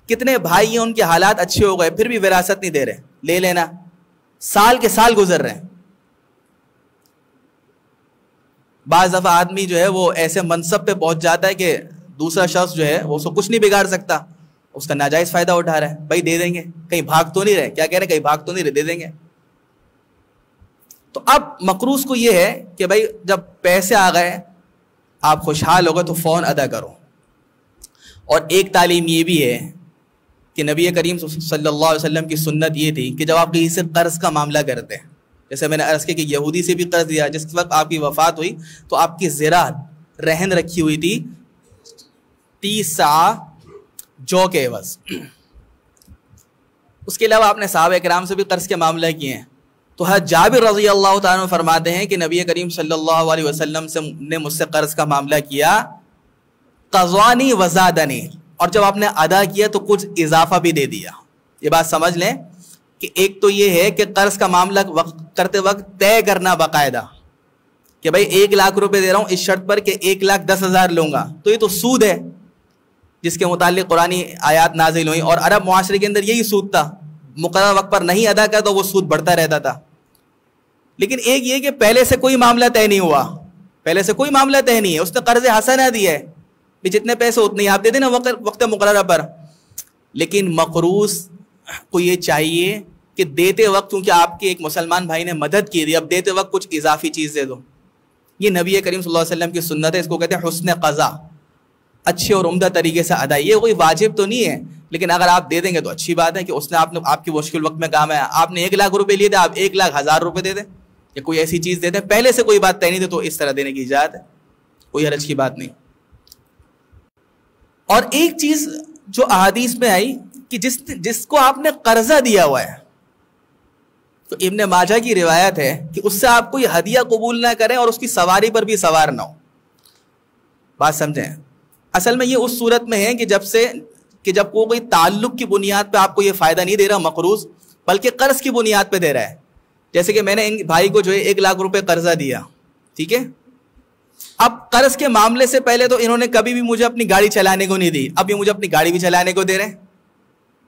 کتنے بھائی ہیں ان کے حالات اچھے ہو گئے پھر بھی وراثت نہیں دے رہے، لے لینا، سال کے سال گزر رہے ہیں. بعض دفعہ آدمی جو ہے وہ ایسے منصب پہ پہنچ جاتا ہے کہ دوسرا شخص جو ہے وہ اس کو کچھ نہیں بگاڑ سکتا، اس کا ناجائز فائدہ اٹھا رہا ہے. بھائی دے دیں گے، کہیں بھاگ تو نہیں رہے، کیا کہہ رہے ہیں، کہیں بھاگ تو نہیں رہے، دے دیں گے. تو اب مقروض کو یہ ہے کہ بھائی جب پیسے آ گئے آپ خوشحال ہو گئے تو فون ادا کرو. اور ایک تعلیم یہ بھی ہے کہ نبی کریم صلی اللہ علیہ وسلم کی سنت یہ تھی کہ جب آپ کسی سے قرض کا معاملہ کرتے ہیں، جیسے میں نے عرض کیا کہ یہودی سے بھی قرض دیا، جس وقت آپ کی وفات ہوئی تو آپ کی زراعت رہن رکھی ہوئی تھی 30 سا جو کے عوض. اس کے علاوہ آپ نے صحابہ کرام سے بھی قرض کے معاملہ کیے ہیں. تو حضرت جابر رضی اللہ تعالیٰ عنہ فرماتے ہیں کہ نبی کریم صلی اللہ علیہ وسلم نے مجھ سے قرض کا معاملہ کیا، قضانی وزادنی، اور جب آپ نے ادا کیا تو کچھ اضافہ بھی دے دیا. یہ بات سمجھ لیں کہ ایک تو یہ ہے کہ قرض کا معاملہ کرتے وقت طے کرنا باقاعدہ کہ بھائی 1 لاکھ روپے دے رہا ہوں اس شرط پر کہ 1,10,000 لوں گا، تو یہ تو سود ہے جس کے متعلق قرآنی آیات نازل ہوئی. اور عرب معاشرے کے اندر یہی سود تھا، مقررہ وقت پر نہیں ادا کر تو وہ سود بڑھتا رہتا تھا. لیکن ایک یہ کہ پہلے سے کوئی معاملہ طے نہیں ہوا، پہلے سے کوئی معاملہ طے نہیں ہے، اس نے قرض حسنہ دیا ہے، جتنے پیسے اتنے آپ دے دیں نا وقت مقررہ پر. لیکن مقروض کو یہ چاہیے کہ دیتے وقت، کیونکہ آپ کے ایک مسلمان بھائی نے مدد کی تھی، اب دیتے وقت کچھ اضافی چیز دے دو. یہ نبی کریم صلی اللہ علیہ وسلم کی سنت ہے، اس کو کہتے ہیں حسن قضا، اچھے اور عمدہ طریقے سے ادا. یہ کوئی واجب تو نہیں ہے، لیکن اگر آپ دے دیں گے تو اچھی بات ہے کہ اس نے آپ کی مشکل وقت میں کام آیا. آپ نے 1 لاکھ روپے لیے تھے، آپ 1,00,000 روپے دے دیں یا کوئی ایسی چیز دے دیں، پہلے سے کوئی بات طے نہیں تھی تو اس طرح دینے کی اجازت ہے، کوئی حرج کی بات نہیں. اور ایک چیز جو احادیث میں آئی کہ جس کو آپ نے قرضہ دیا ہوا ہے، تو ابن ماجہ کی روایت ہے کہ اس سے آپ کوئی ہدیہ قبول نہ کریں اور اس کی سواری پر بھی سوار نہ ہو. بات سمجھیں، اصل میں یہ اس صورت میں ہے کہ جب کوئی تعلق کی بنیاد پہ آپ کو یہ فائدہ نہیں دے رہا مقروض، بلکہ قرض کی بنیاد پہ دے رہا ہے. جیسے کہ میں نے ان بھائی کو جو ہے 1 لاکھ روپے قرضہ دیا، ٹھیک ہے. اب قرض کے معاملے سے پہلے تو انہوں نے کبھی بھی مجھے اپنی گاڑی چلانے کو نہیں دی، اب یہ مجھے اپنی گاڑی بھی چلانے کو دے رہے ہیں.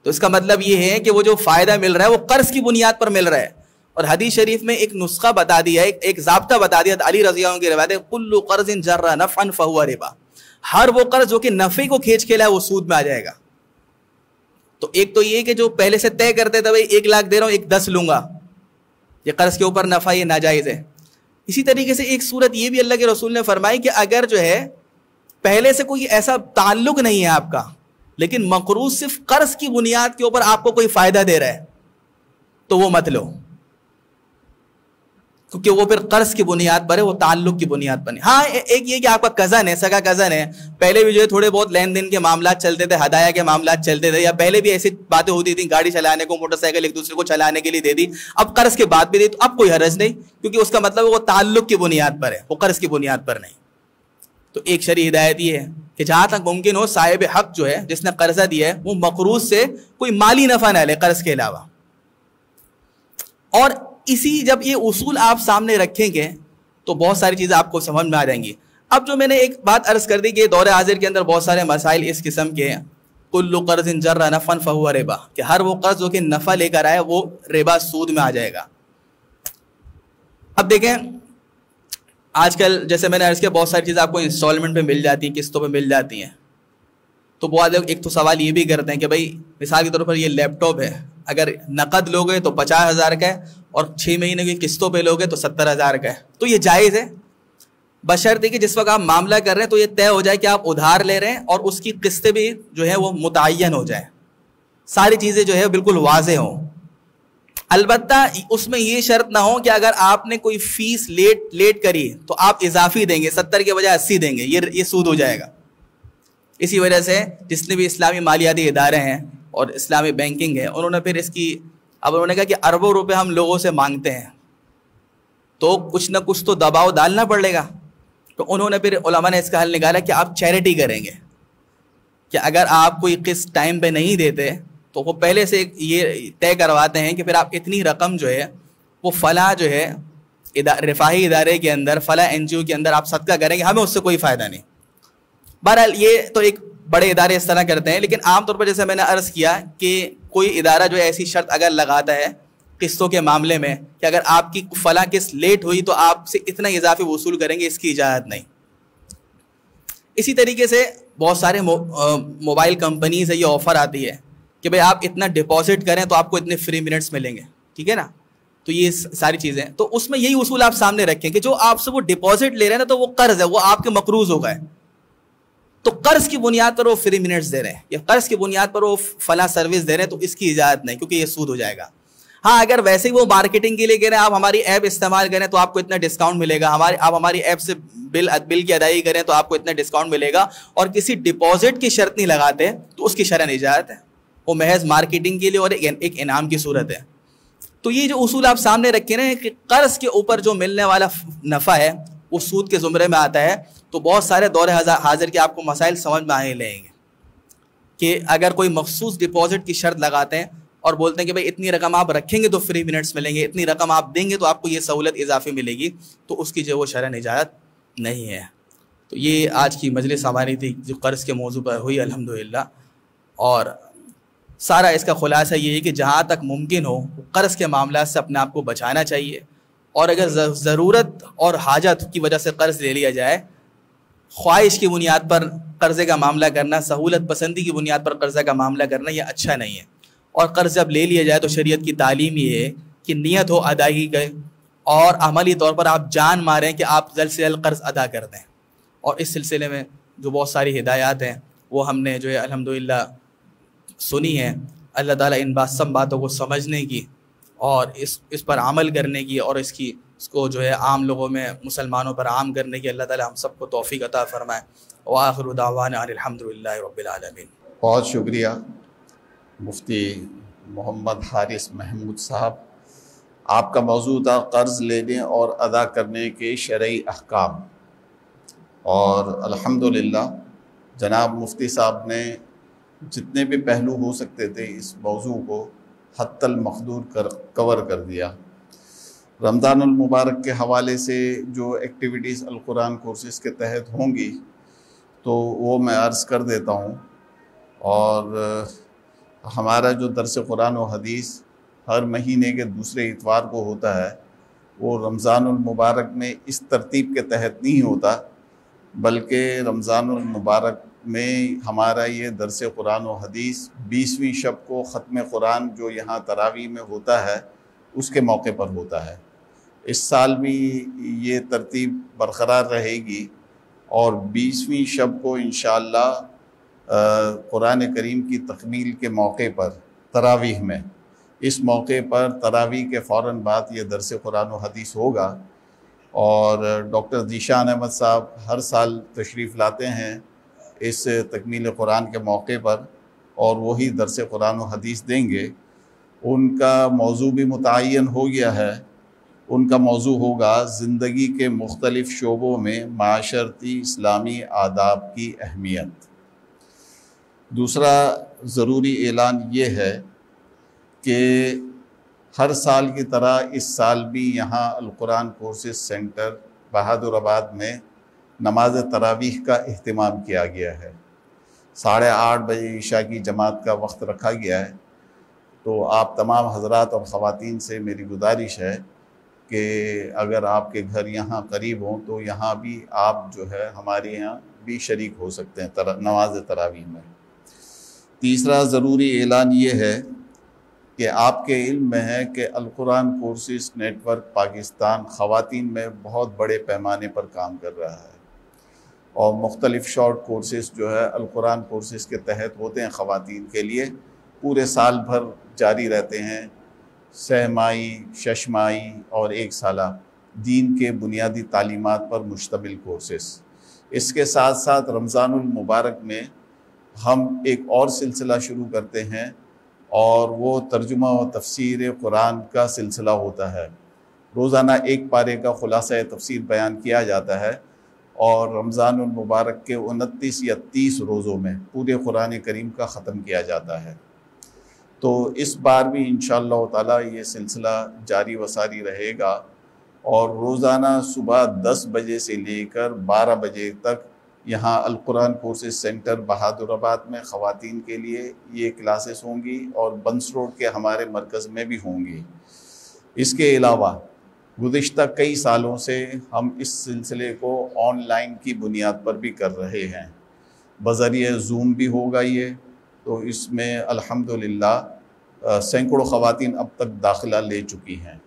تو اس کا مطلب یہ ہے کہ وہ جو فائدہ مل رہا ہے وہ قرض کی بنیاد پر مل رہا ہے. اور حدیث شریف میں ایک نسخہ بتا دیا ہے، ایک ضابطہ بتا دیا، علی رضی اللہ عنہ کی روایت ہے، کل قرض جر نفعا فهو ربا، ہر وہ قرض جو کہ نفع کو کھینچ کے لائے وہ سود میں آ جائے گا. تو ایک تو یہ کہ جو پہلے سے طے کرتے تھے بھائی 1 لاکھ دے رہا ہوں 1,10,000 لوں گا، یہ قرض کے اوپر نفع یہ ناجائز ہے. اسی طریقے سے ایک صورت یہ بھی اللہ کے رسول نے فرمائی کہ اگر جو ہے پہلے سے کوئی ایسا تعلق نہیں ہے آپ کا، لیکن مقروض صرف قرض کی بنیاد کے اوپر آپ کو کوئی فائدہ دے رہا ہے، تو وہ مت لو، کیونکہ وہ پھر قرض کی بنیاد پر ہے، وہ تعلق کی بنیاد پر نہیں. ہاں ایک یہ کہ آپ کا کزن ہے، سگا کزن ہے، پہلے بھی جو ہے تھوڑے بہت لین دین کے معاملات چلتے تھے، ہدایہ کے معاملات چلتے تھے، یا پہلے بھی ایسی باتیں ہوتی تھیں، گاڑی چلانے کو، موٹر سائیکل ایک دوسرے کو چلانے کے لیے دے دی، اب قرض کے بعد بھی دی، تو اب کوئی حرج نہیں، کیونکہ اس کا مطلب وہ تعلق کی بنیاد پر ہے، وہ قرض کی بنیاد پر نہیں. تو ایک شرعی ہدایت یہ ہے کہ جہاں تک ممکن ہو صاحب حق جو ہے، جس نے قرضہ دیا ہے، وہ مقروض سے کوئی مالی نفع نہ لے قرض کے علاوہ. اور جب یہ اصول آپ سامنے رکھیں گے تو بہت ساری چیزیں آپ کو سمجھ میں آ جائیں گی. اب جو میں نے ایک بات عرض کر دی کہ دور حاضر کے اندر بہت سارے مسائل اس قسم کے ہیں، کل قرض جر نفعا فهو ربا، کہ ہر وہ قرض جو کہ نفع لے کر آئے وہ ربا، سود میں آ جائے گا. اب دیکھیں آج کل جیسے میں نے عرض کیا بہت ساری چیزیں آپ کو انسٹالمنٹ پہ مل جاتی ہیں، قسطوں پہ مل جاتی ہیں. تو بہت ایک تو سوال یہ بھی کرتے ہیں کہ بھائی مثال کے طور پر یہ لیپ ٹاپ ہے، اگر نقد لوگے تو 50,000 کا ہے اور 6 مہینے کی قسطوں پہ لوگے تو 70,000 کا ہے. تو یہ جائز ہے بشرط کہ جس وقت آپ معاملہ کر رہے ہیں تو یہ طے ہو جائے کہ آپ ادھار لے رہے ہیں اور اس کی قسطیں بھی جو ہے وہ متعین ہو جائیں، ساری چیزیں جو ہے بالکل واضح ہوں. البتہ اس میں یہ شرط نہ ہو کہ اگر آپ نے کوئی فیس لیٹ کری تو آپ اضافی دیں گے، 70 کے بجائے 80 دیں گے، یہ سود ہو جائے گا. اسی وجہ سے جتنے بھی اسلامی مالیاتی ادارے ہیں اور اسلامی بینکنگ ہے، انہوں نے پھر اب انہوں نے کہا کہ اربوں روپے ہم لوگوں سے مانگتے ہیں تو کچھ نہ کچھ تو دباؤ ڈالنا پڑے گا. تو انہوں نے پھر علماء نے اس کا حل نکالا کہ آپ چیریٹی کریں گے، کہ اگر آپ کوئی قسط ٹائم پہ نہیں دیتے تو وہ پہلے سے یہ طے کرواتے ہیں کہ پھر آپ اتنی رقم جو ہے وہ فلاں جو ہے رفاہی ادارے کے اندر، فلاں NGO کے اندر آپ صدقہ کریں گے، ہمیں اس سے کوئی فائدہ نہیں. بہرحال یہ تو ایک بڑے ادارے اس طرح کرتے ہیں، لیکن عام طور پر جیسے میں نے عرض کیا کہ کوئی ادارہ جو ایسی شرط اگر لگاتا ہے قسطوں کے معاملے میں کہ اگر آپ کی فلاں قسط لیٹ ہوئی تو آپ سے اتنا اضافی وصول کریں گے، اس کی اجازت نہیں. اسی طریقے سے بہت سارے موبائل کمپنیز ہے، یہ آفر آتی ہے کہ بھائی آپ اتنا ڈپازٹ کریں تو آپ کو اتنے فری منٹس ملیں گے، ٹھیک ہے نا. تو یہ ساری چیزیں، تو اس میں یہی اصول آپ سامنے رکھیں کہ جو آپ سے وہ ڈپازٹ لے رہے ہیں نا، تو وہ قرض ہے، وہ آپ کے مقروض ہو گئے، تو قرض کی بنیاد پر وہ فری منٹس دے رہے ہیں یا قرض کی بنیاد پر وہ فلاں سروس دے رہے ہیں، تو اس کی اجازت نہیں، کیونکہ یہ سود ہو جائے گا. ہاں اگر ویسے ہی وہ مارکیٹنگ کے لیے کہہ رہے ہیں آپ ہماری ایپ استعمال کریں تو آپ کو اتنا ڈسکاؤنٹ ملے گا، آپ ہماری ایپ سے بل کی ادائیگی کریں تو آپ کو اتنا ڈسکاؤنٹ ملے گا، اور کسی ڈپازٹ کی شرط نہیں لگاتے، تو اس کی شرعاً اجازت ہے، وہ محض مارکیٹنگ کے لیے اور ایک انعام کی صورت ہے. تو یہ جو اصول آپ سامنے رکھے نا کہ قرض کے اوپر جو ملنے والا نفع ہے وہ سود کے زمرے میں آتا ہے، تو بہت سارے دور حاضر کے آپ کو مسائل سمجھ میں آنے لگیں گے کہ اگر کوئی مخصوص ڈپازٹ کی شرط لگاتے ہیں اور بولتے ہیں کہ بھائی اتنی رقم آپ رکھیں گے تو فری منٹس ملیں گے، اتنی رقم آپ دیں گے تو آپ کو یہ سہولت اضافی ملے گی، تو اس کی جو وہ شرعاً اجازت نہیں ہے. تو یہ آج کی مجلس ہماری تھی جو قرض کے موضوع پر ہوئی الحمدللہ، اور سارا اس کا خلاصہ یہ ہے کہ جہاں تک ممکن ہو قرض کے معاملات سے اپنے آپ کو بچانا چاہیے، اور اگر ضرورت اور حاجت کی وجہ سے قرض لے لیا جائے، خواہش کی بنیاد پر قرضے کا معاملہ کرنا، سہولت پسندی کی بنیاد پر قرضہ کا معاملہ کرنا، یہ اچھا نہیں ہے. اور قرض جب لے لیا جائے تو شریعت کی تعلیم یہ ہے کہ نیت ہو ادائیگی کی، اور عملی طور پر آپ جان ماریں کہ آپ جلد سے جلد قرض ادا کر دیں. اور اس سلسلے میں جو بہت ساری ہدایات ہیں وہ ہم نے جو ہے الحمدللہ سنی ہے. اللہ تعالیٰ ان سب باتوں کو سمجھنے کی اور اس پر عمل کرنے کی، اور اس کو جو ہے عام لوگوں میں، مسلمانوں پر عام کرنے کی اللہ تعالیٰ ہم سب کو توفیق عطا فرمائے. وآخر دعوانا ان الحمدللہ رب العالمین. بہت شکریہ مفتی محمد حارث محمود صاحب. آپ کا موضوع تھا قرض لینے اور ادا کرنے کے شرعی احکام، اور الحمدللہ جناب مفتی صاحب نے جتنے بھی پہلو ہو سکتے تھے اس موضوع کو حتی المقدور کور کر دیا. رمضان المبارک کے حوالے سے جو ایکٹیویٹیز القرآن کورسز کے تحت ہوں گی تو وہ میں عرض کر دیتا ہوں. اور ہمارا جو درس قرآن و حدیث ہر مہینے کے دوسرے اتوار کو ہوتا ہے، وہ رمضان المبارک میں اس ترتیب کے تحت نہیں ہوتا، بلکہ رمضان المبارک میں ہمارا یہ درس قرآن و حدیث 20ویں شب کو ختم قرآن جو یہاں تراویح میں ہوتا ہے اس کے موقع پر ہوتا ہے. اس سال بھی یہ ترتیب برقرار رہے گی، اور 20ویں شب کو انشاءاللہ قرآن کریم کی تکمیل کے موقع پر تراویح میں، اس موقع پر تراویح کے فوراً بعد یہ درس قرآن و حدیث ہوگا. اور ڈاکٹر ذیشان احمد صاحب ہر سال تشریف لاتے ہیں اس تکمیل قرآن کے موقع پر، اور وہی درس قرآن و حدیث دیں گے. ان کا موضوع بھی متعین ہو گیا ہے. ان کا موضوع ہوگا زندگی کے مختلف شعبوں میں معاشرتی اسلامی آداب کی اہمیت. دوسرا ضروری اعلان یہ ہے کہ ہر سال کی طرح اس سال بھی یہاں القرآن کورسز سینٹر بہادر آباد میں نماز تراویح کا اہتمام کیا گیا ہے. 8:30 بجے عشاء کی جماعت کا وقت رکھا گیا ہے. تو آپ تمام حضرات اور خواتین سے میری گزارش ہے کہ اگر آپ کے گھر یہاں قریب ہوں تو یہاں بھی آپ جو ہے ہمارے یہاں بھی شریک ہو سکتے ہیں نماز تراویح میں. تیسرا ضروری اعلان یہ ہے کہ آپ کے علم میں ہے کہ القرآن کورسز نیٹ ورک پاکستان خواتین میں بہت بڑے پیمانے پر کام کر رہا ہے، اور مختلف شارٹ کورسز جو ہے القرآن کورسز کے تحت ہوتے ہیں خواتین کے لیے، پورے سال بھر جاری رہتے ہیں. 6 ماہی، 6 ماہی اور 1 سالہ دین کے بنیادی تعلیمات پر مشتمل کورسز. اس کے ساتھ ساتھ رمضان المبارک میں ہم ایک اور سلسلہ شروع کرتے ہیں، اور وہ ترجمہ و تفسیر قرآن کا سلسلہ ہوتا ہے. روزانہ ایک پارے کا خلاصہ تفسیر بیان کیا جاتا ہے، اور رمضان المبارک کے 29 یا 30 روزوں میں پورے قرآن کریم کا ختم کیا جاتا ہے. تو اس بار بھی انشاءاللہ تعالی یہ سلسلہ جاری و ساری رہے گا، اور روزانہ صبح 10 بجے سے لے کر 12 بجے تک یہاں القرآن کورسز سینٹر بہادر آباد میں خواتین کے لیے یہ کلاسز ہوں گی، اور بنس روڈ کے ہمارے مرکز میں بھی ہوں گی۔ اس کے علاوہ گزشتہ کئی سالوں سے ہم اس سلسلے کو آن لائن کی بنیاد پر بھی کر رہے ہیں، بذریعہ زوم بھی ہوگا یہ، تو اس میں الحمدللہ سینکڑوں خواتین اب تک داخلہ لے چکی ہیں۔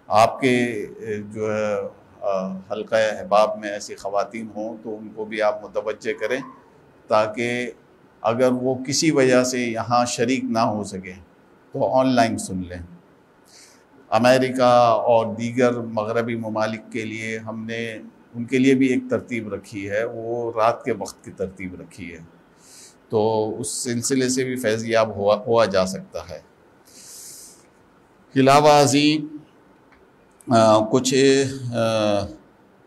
آپ کے جو ہے حلقہ احباب میں ایسی خواتین ہوں تو ان کو بھی آپ متوجہ کریں، تاکہ اگر وہ کسی وجہ سے یہاں شریک نہ ہو سکیں تو آن لائن سن لیں۔ امریکہ اور دیگر مغربی ممالک کے لیے ہم نے ان کے لیے بھی ایک ترتیب رکھی ہے، وہ رات کے وقت کی ترتیب رکھی ہے، تو اس سلسلے سے بھی فیض یاب ہوا جا سکتا ہے۔ علاوہ ازیں کچھ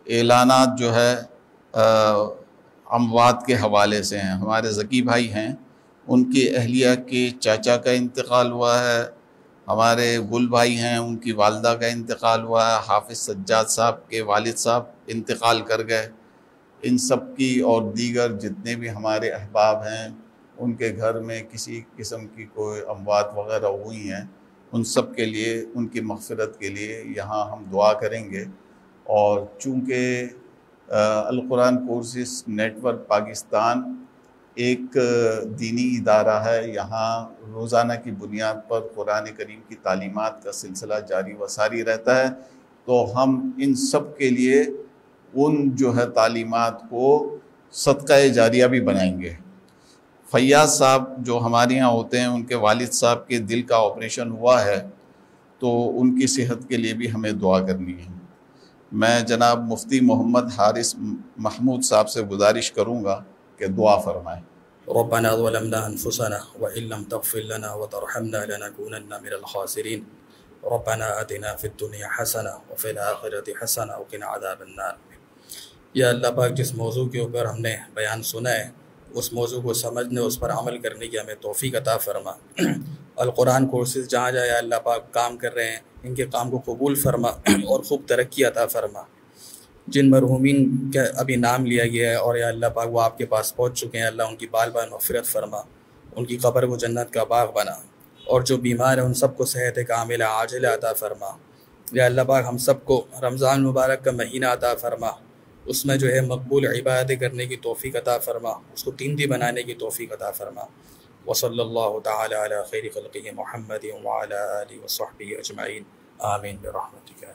اعلانات جو ہے اموات کے حوالے سے ہیں۔ ہمارے ذکی بھائی ہیں، ان کی اہلیہ کے چاچا کا انتقال ہوا ہے، ہمارے گل بھائی ہیں، ان کی والدہ کا انتقال ہوا ہے، حافظ سجاد صاحب کے والد صاحب انتقال کر گئے۔ ان سب کی اور دیگر جتنے بھی ہمارے احباب ہیں ان کے گھر میں کسی قسم کی کوئی اموات وغیرہ ہوئی ہیں، ان سب کے لیے، ان کی مغفرت کے لیے یہاں ہم دعا کریں گے۔ اور چونکہ القرآن کورسز نیٹ ورک پاکستان ایک دینی ادارہ ہے، یہاں روزانہ کی بنیاد پر قرآن کریم کی تعلیمات کا سلسلہ جاری و ساری رہتا ہے، تو ہم ان سب کے لیے ان جو ہے تعلیمات کو صدقہ جاریہ بھی بنائیں گے۔ فیاض صاحب جو ہمارے یہاں ہوتے ہیں، ان کے والد صاحب کے دل کا آپریشن ہوا ہے، تو ان کی صحت کے لیے بھی ہمیں دعا کرنی ہے۔ میں جناب مفتی محمد حارث محمود صاحب سے گزارش کروں گا کہ دعا فرمائیں۔ ربنا ظلمنا انفسنا وان لم تغفر لنا وترحمنا لنكونن من الخاسرين ربنا آتنا في الدنيا حسنة وفي الآخرة حسنة وقنا عذاب النار۔ یا اللہ پاک، جس موضوع کے اوپر ہم نے بیان سنا ہے، اس موضوع کو سمجھنے، اس پر عمل کرنے کی ہمیں توفیق عطا فرما۔ القرآن کورسز جہاں جہاں یا اللہ پاک کام کر رہے ہیں، ان کے کام کو قبول فرما اور خوب ترقی عطا فرما۔ جن مرحومین کا ابھی نام لیا گیا ہے اور یا اللہ پاک وہ آپ کے پاس پہنچ چکے ہیں، اللہ ان کی بال بال مغفرت فرما، ان کی قبر کو جنت کا باغ بنا، اور جو بیمار ہیں ان سب کو صحت کاملہ عاجلہ عطا فرما۔ یا اللہ پاک ہم سب کو رمضان مبارک کا مہینہ عطا فرما، اس میں جو ہے مقبول عبادت کرنے کی توفیق عطا فرما، اس کو قیمتی بنانے کی توفیق عطا فرما۔ وصلی اللہ تعالی علی خیر خلقہ محمد وعلی آلہ وصحبہ اجمعین، آمین برحمتک۔